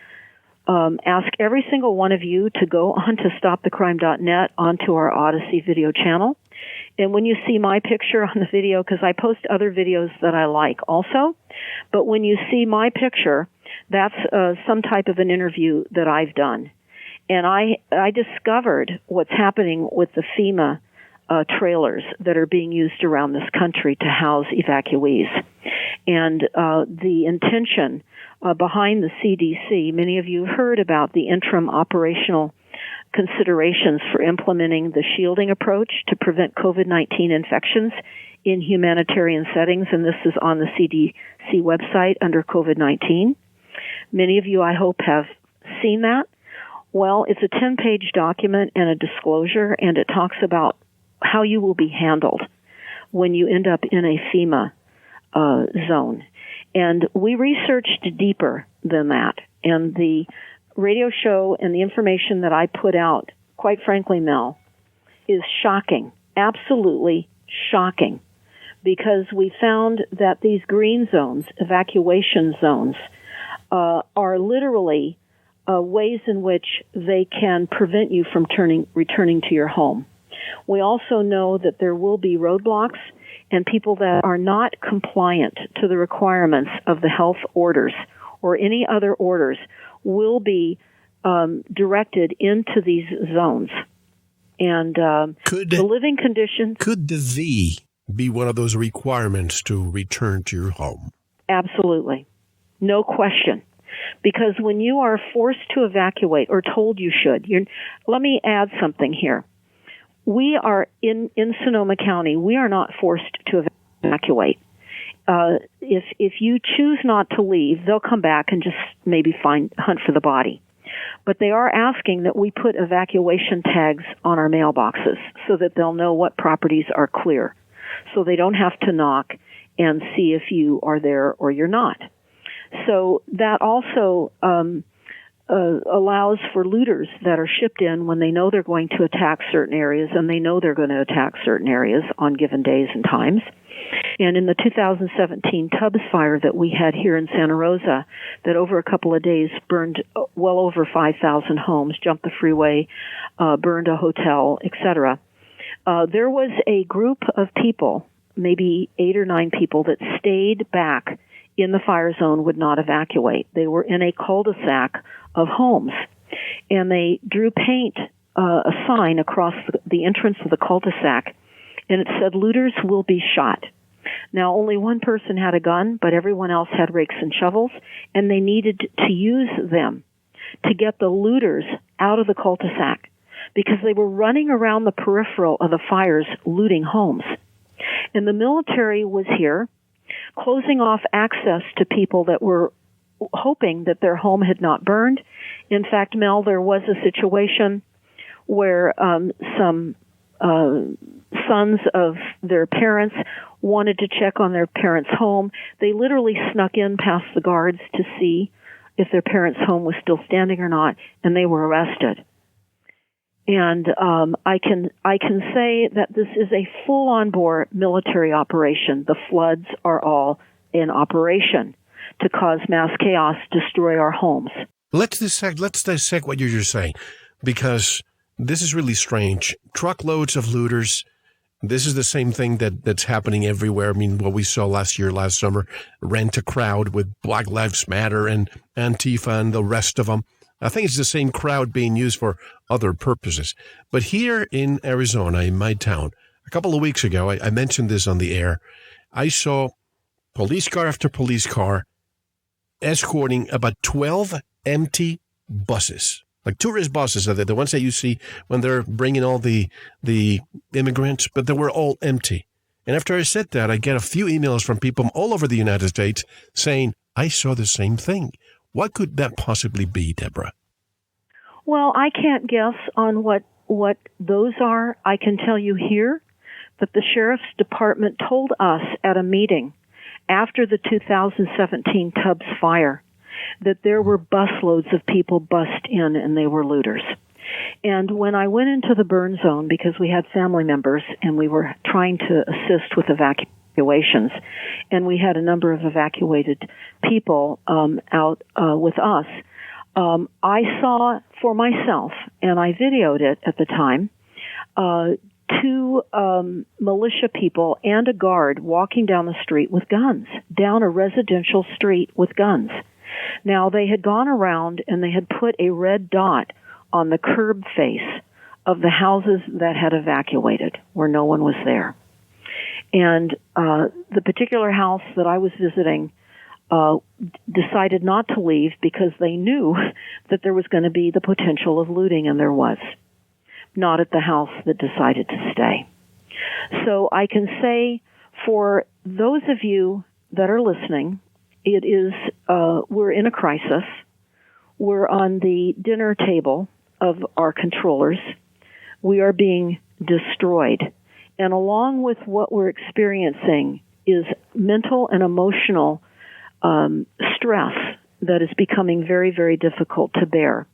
ask every single one of you to go on to stopthecrime.net onto our Odyssey video channel. And when you see my picture on the video, because I post other videos that I like also, but when you see my picture, that's some type of an interview that I've done. And I discovered what's happening with the FEMA trailers that are being used around this country to house evacuees. And the intention behind the CDC, many of you have heard about the interim operational considerations for implementing the shielding approach to prevent COVID-19 infections in humanitarian settings, and this is on the CDC website under COVID-19. Many of you, I hope, have seen that. Well, it's a 10-page document and a disclosure, and it talks about how you will be handled when you end up in a FEMA zone. And we researched deeper than that. And the radio show and the information that I put out, quite frankly, Mel, is shocking, absolutely shocking, because we found that these green zones, evacuation zones, are literally ways in which they can prevent you from returning to your home. We also know that there will be roadblocks, and people that are not compliant to the requirements of the health orders or any other orders will be directed into these zones. And the living conditions... Could the V be one of those requirements to return to your home? Absolutely. No question. Because when you are forced to evacuate or told you should, let me add something here. We are in Sonoma County. We are not forced to evacuate. If you choose not to leave, they'll come back and just maybe hunt for the body. But they are asking that we put evacuation tags on our mailboxes so that they'll know what properties are clear, so they don't have to knock and see if you are there or you're not. So that also allows for looters that are shipped in when they know they're going to attack certain areas, and they know they're going to attack certain areas on given days and times. And in the 2017 Tubbs fire that we had here in Santa Rosa, that over a couple of days burned well over 5,000 homes, jumped the freeway, burned a hotel, etc., There was a group of people, maybe 8 or 9 people, that stayed back in the fire zone, would not evacuate. They were in a cul-de-sac of homes, and they drew paint, a sign across the entrance of the cul-de-sac, and it said, "Looters will be shot." Now, only one person had a gun, but everyone else had rakes and shovels, and they needed to use them to get the looters out of the cul-de-sac because they were running around the peripheral of the fires looting homes. And the military was here, closing off access to people that were hoping that their home had not burned. In fact, Mel, there was a situation where some sons of their parents wanted to check on their parents' home. They literally snuck in past the guards to see if their parents' home was still standing or not, and they were arrested. And I can say that this is a full-on bore military operation. The floods are all in operation to cause mass chaos, destroy our homes. Let's dissect what you're just saying, because this is really strange. Truckloads of looters. This is the same thing that's happening everywhere. I mean, what we saw last summer, Rent a Crowd with Black Lives Matter and Antifa and the rest of them. I think it's the same crowd being used for other purposes. But here in Arizona, in my town, a couple of weeks ago, I mentioned this on the air, I saw police car after police car escorting about 12 empty buses. Like tourist buses, the ones that you see when they're bringing all the immigrants, but they were all empty. And after I said that, I get a few emails from people all over the United States saying, I saw the same thing. What could that possibly be, Deborah? Well, I can't guess on what those are. I can tell you here that the Sheriff's Department told us at a meeting after the 2017 Tubbs fire that there were busloads of people bussed in and they were looters. And when I went into the burn zone, because we had family members and we were trying to assist with evacuations, and we had a number of evacuated people out with us, I saw for myself, and I videoed it at the time, 2 militia people and a guard walking down the street with guns, down a residential street with guns. Now, they had gone around and they had put a red dot on the curb face of the houses that had evacuated, where no one was there. And the particular house that I was visiting decided not to leave because they knew that there was going to be the potential of looting, and there was. Not at the house that decided to stay. So I can say for those of you that are listening, it is, we're in a crisis. We're on the dinner table of our controllers. We are being destroyed. And along with what we're experiencing is mental and emotional stress that is becoming very, very difficult to bear.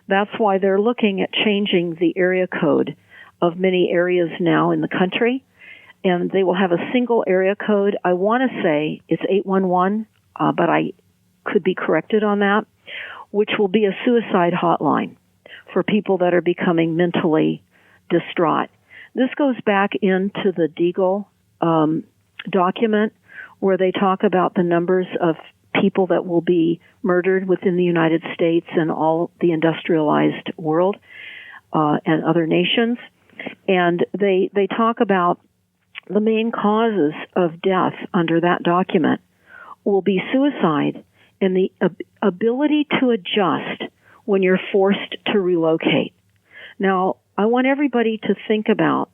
That's why they're looking at changing the area code of many areas now in the country. And they will have a single area code. I want to say it's 811. But I could be corrected on that, which will be a suicide hotline for people that are becoming mentally distraught. This goes back into the Deagle document where they talk about the numbers of people that will be murdered within the United States and all the industrialized world and other nations. And they talk about the main causes of death under that document will be suicide and the ability to adjust when you're forced to relocate. Now, I want everybody to think about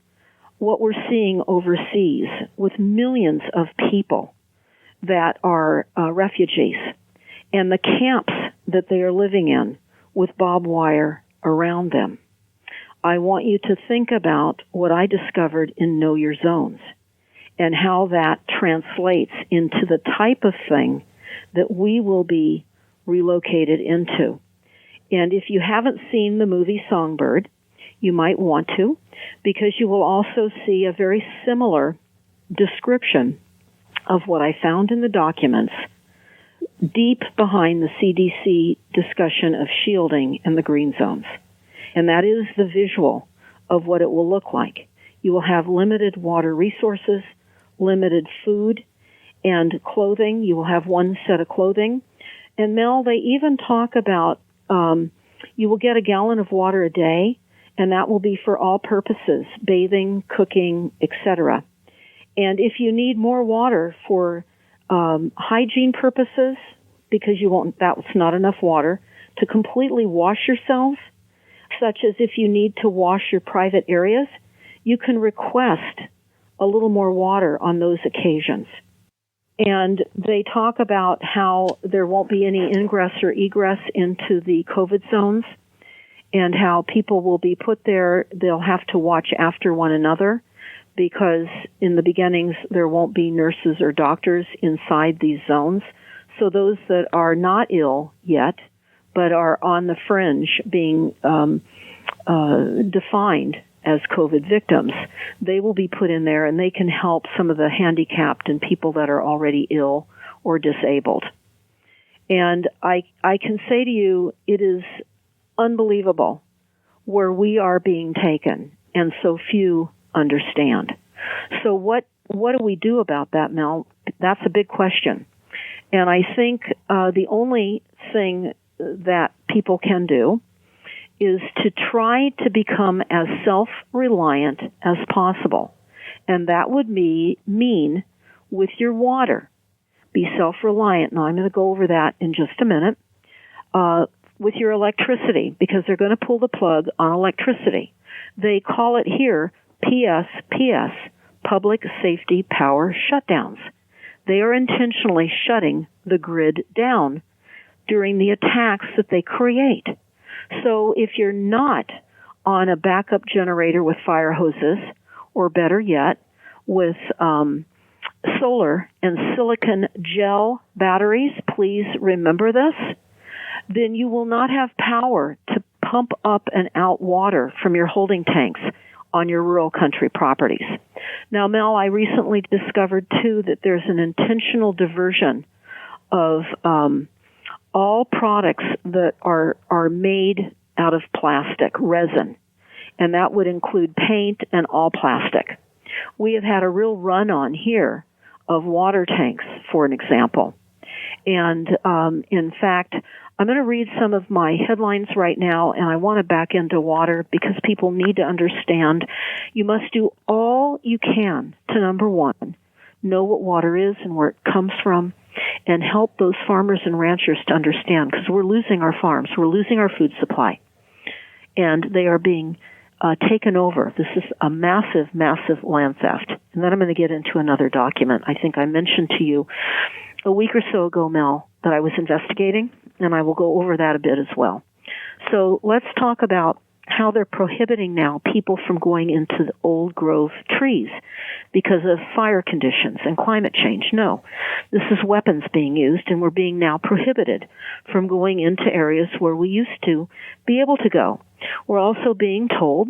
what we're seeing overseas with millions of people that are refugees and the camps that they are living in with barbed wire around them. I want you to think about what I discovered in Know Your Zones and how that translates into the type of thing that we will be relocated into. And if you haven't seen the movie Songbird, you might want to, because you will also see a very similar description of what I found in the documents deep behind the CDC discussion of shielding and the green zones. And that is the visual of what it will look like. You will have limited water resources, limited food and clothing. You will have one set of clothing. And Mel, they even talk about you will get a gallon of water a day, and that will be for all purposes, bathing, cooking, etc. And if you need more water for hygiene purposes, because that's not enough water, to completely wash yourself, such as if you need to wash your private areas, you can request a little more water on those occasions. And they talk about how there won't be any ingress or egress into the COVID zones, and how people will be put there. They'll have to watch after one another, because in the beginnings there won't be nurses or doctors inside these zones. So those that are not ill yet, but are on the fringe being defined as COVID victims, they will be put in there, and they can help some of the handicapped and people that are already ill or disabled. And I can say to you, it is unbelievable where we are being taken, and so few understand. So what do we do about that, Mel? That's a big question. And I think the only thing that people can do is to try to become as self-reliant as possible. And that would mean with your water, be self-reliant. Now, I'm going to go over that in just a minute. With your electricity, because they're going to pull the plug on electricity. They call it here PSPS, Public Safety Power Shutdowns. They are intentionally shutting the grid down during the attacks that they create. So if you're not on a backup generator with fire hoses, or better yet, with solar and silicon gel batteries, please remember this, then you will not have power to pump up and out water from your holding tanks on your rural country properties. Now, Mel, I recently discovered, too, that there's an intentional diversion of all products that are made out of plastic, resin, and that would include paint and all plastic. We have had a real run-on here of water tanks, for an example. And in fact, I'm going to read some of my headlines right now, and I want to back into water because people need to understand you must do all you can to, number one, know what water is and where it comes from, and help those farmers and ranchers to understand, because we're losing our farms, we're losing our food supply, and they are being taken over. This is a massive, massive land theft. And then I'm going to get into another document. I think I mentioned to you a week or so ago, Mel, that I was investigating, and I will go over that a bit as well. So let's talk about how they're prohibiting now people from going into the old growth trees because of fire conditions and climate change. No, this is weapons being used, and we're being now prohibited from going into areas where we used to be able to go. We're also being told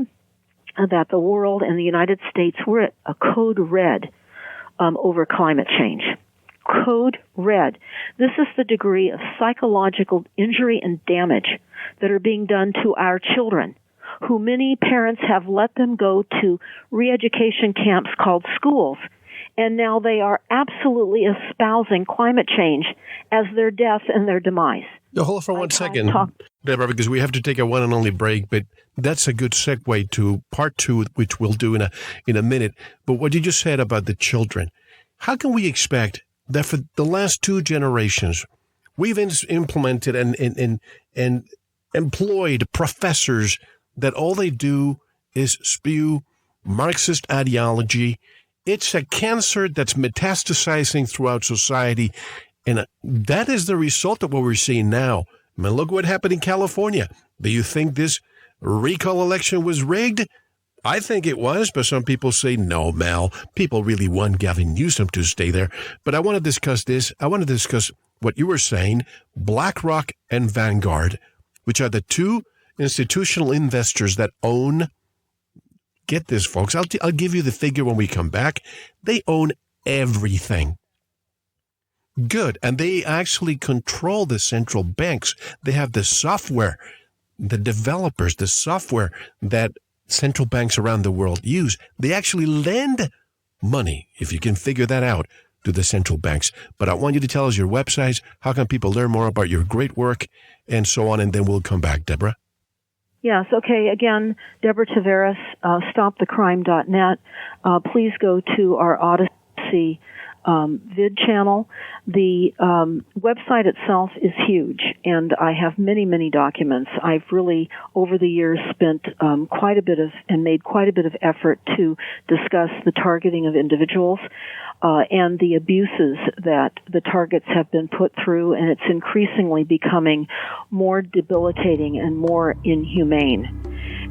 that the world and the United States, we're at a code red over climate change. Code red. This is the degree of psychological injury and damage that are being done to our children, who many parents have let them go to re-education camps called schools, and now they are absolutely espousing climate change as their death and their demise. Hold on for one second, Deborah, because we have to take a one and only break, but that's a good segue to part two, which we'll do in a minute. But what you just said about the children, how can we expect that for the last two generations, we've implemented and employed professors that all they do is spew Marxist ideology? It's a cancer that's metastasizing throughout society, and that is the result of what we're seeing now. I mean, look what happened in California. Do you think this recall election was rigged? I think it was, but some people say, no, Mel, people really want Gavin Newsom to stay there. But I want to discuss this. I want to discuss what you were saying, BlackRock and Vanguard, which are the two institutional investors that own, get this, folks, I'll give you the figure when we come back. They own everything. Good. And they actually control the central banks. They have the software, the developers, the software that central banks around the world use. They actually lend money, if you can figure that out, to the central banks. But I want you to tell us your websites, how can people learn more about your great work, and so on, and then we'll come back. Deborah? Yes, okay. Again, Deborah Tavares, stopthecrime.net. Please go to our Odyssey vid channel. The website itself is huge, and I have many, many documents. I've really, over the years, spent made quite a bit of effort to discuss the targeting of individuals and the abuses that the targets have been put through, and it's increasingly becoming more debilitating and more inhumane,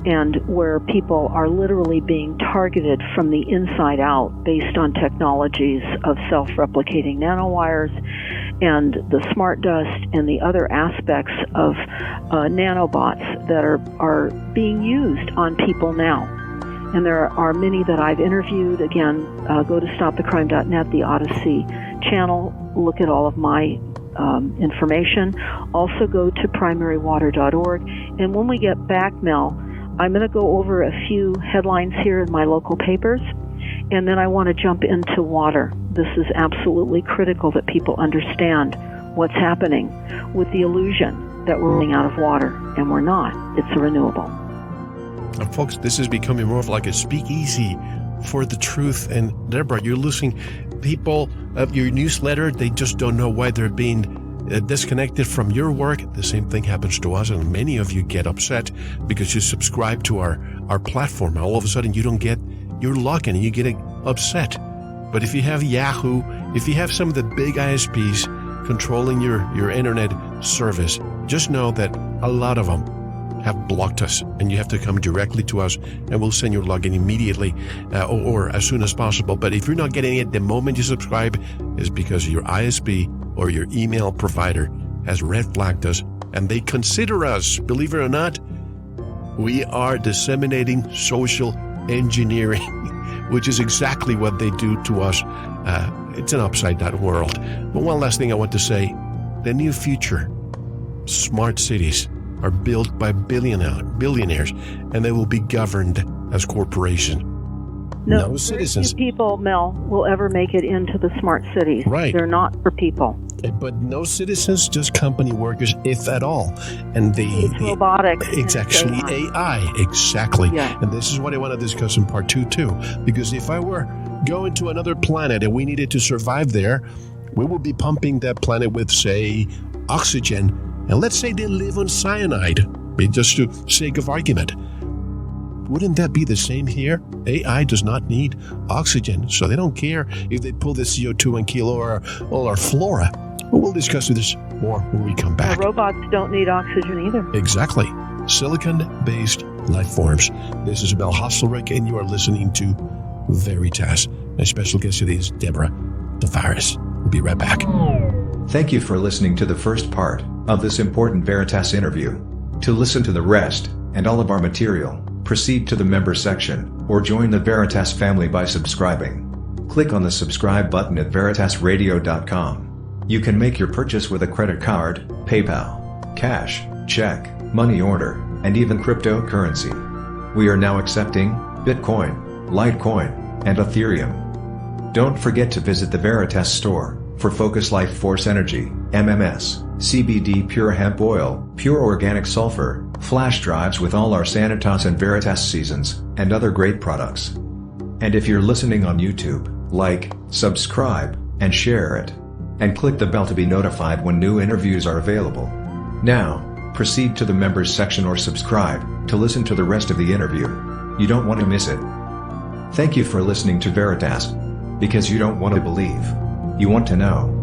and where people are literally being targeted from the inside out based on technologies of self-replicating nanowires and the smart dust and the other aspects of nanobots that are being used on people now. And there are many that I've interviewed. Again, go to stopthecrime.net, the Odyssey channel, look at all of my information. Also go to primarywater.org. And when we get back, Mel, I'm going to go over a few headlines here in my local papers, and then I want to jump into water. This is absolutely critical that people understand what's happening with the illusion that we're running out of water, and we're not. It's a renewable. And folks, this is becoming more of like a speakeasy for the truth. And Deborah, you're losing people of your newsletter. They just don't know why they're being disconnected from your work. The same thing happens to us, and many of you get upset because you subscribe to our platform. All of a sudden, you don't get your login, and you get upset. But if you have Yahoo, if you have some of the big ISPs controlling your internet service, just know that a lot of them have blocked us, and you have to come directly to us, and we'll send your login immediately or as soon as possible. But if you're not getting it the moment you subscribe, it's because your ISP or your email provider has red flagged us, and they consider us, believe it or not, we are disseminating social engineering, which is exactly what they do to us. It's an upside-down world. But one last thing I want to say, the new future, smart cities, are built by billionaires, and they will be governed as corporations. No citizens. Few people, Mel, will ever make it into the smart cities. Right. They're not for people. But no citizens, just company workers, if at all. And it's robotics. It's actually AI. Exactly. Yeah. And this is what I want to discuss in part 2 too. Because if I were going to another planet and we needed to survive there, we would be pumping that planet with, say, oxygen. And let's say they live on cyanide, just for sake of argument. Wouldn't that be the same here? AI does not need oxygen, so they don't care if they pull the CO2 and kill all our flora. But we'll discuss this more when we come back. Robots don't need oxygen either. Exactly. Silicon-based life forms. This is Mel Hostelrick, and you are listening to Veritas. My special guest today is Deborah Tavares. We'll be right back. Thank you for listening to the first part of this important Veritas interview. To listen to the rest, and all of our material, proceed to the member section, or join the Veritas family by subscribing. Click on the subscribe button at veritasradio.com. You can make your purchase with a credit card, PayPal, cash, check, money order, and even cryptocurrency. We are now accepting Bitcoin, Litecoin, and Ethereum. Don't forget to visit the Veritas store for Focus Life Force Energy, MMS, CBD Pure Hemp Oil, Pure Organic Sulfur, flash drives with all our Sanitas and Veritas seasons, and other great products. And if you're listening on YouTube, like, subscribe, and share it. And click the bell to be notified when new interviews are available. Now, proceed to the members section or subscribe to listen to the rest of the interview. You don't want to miss it. Thank you for listening to Veritas. Because you don't want to believe. You want to know.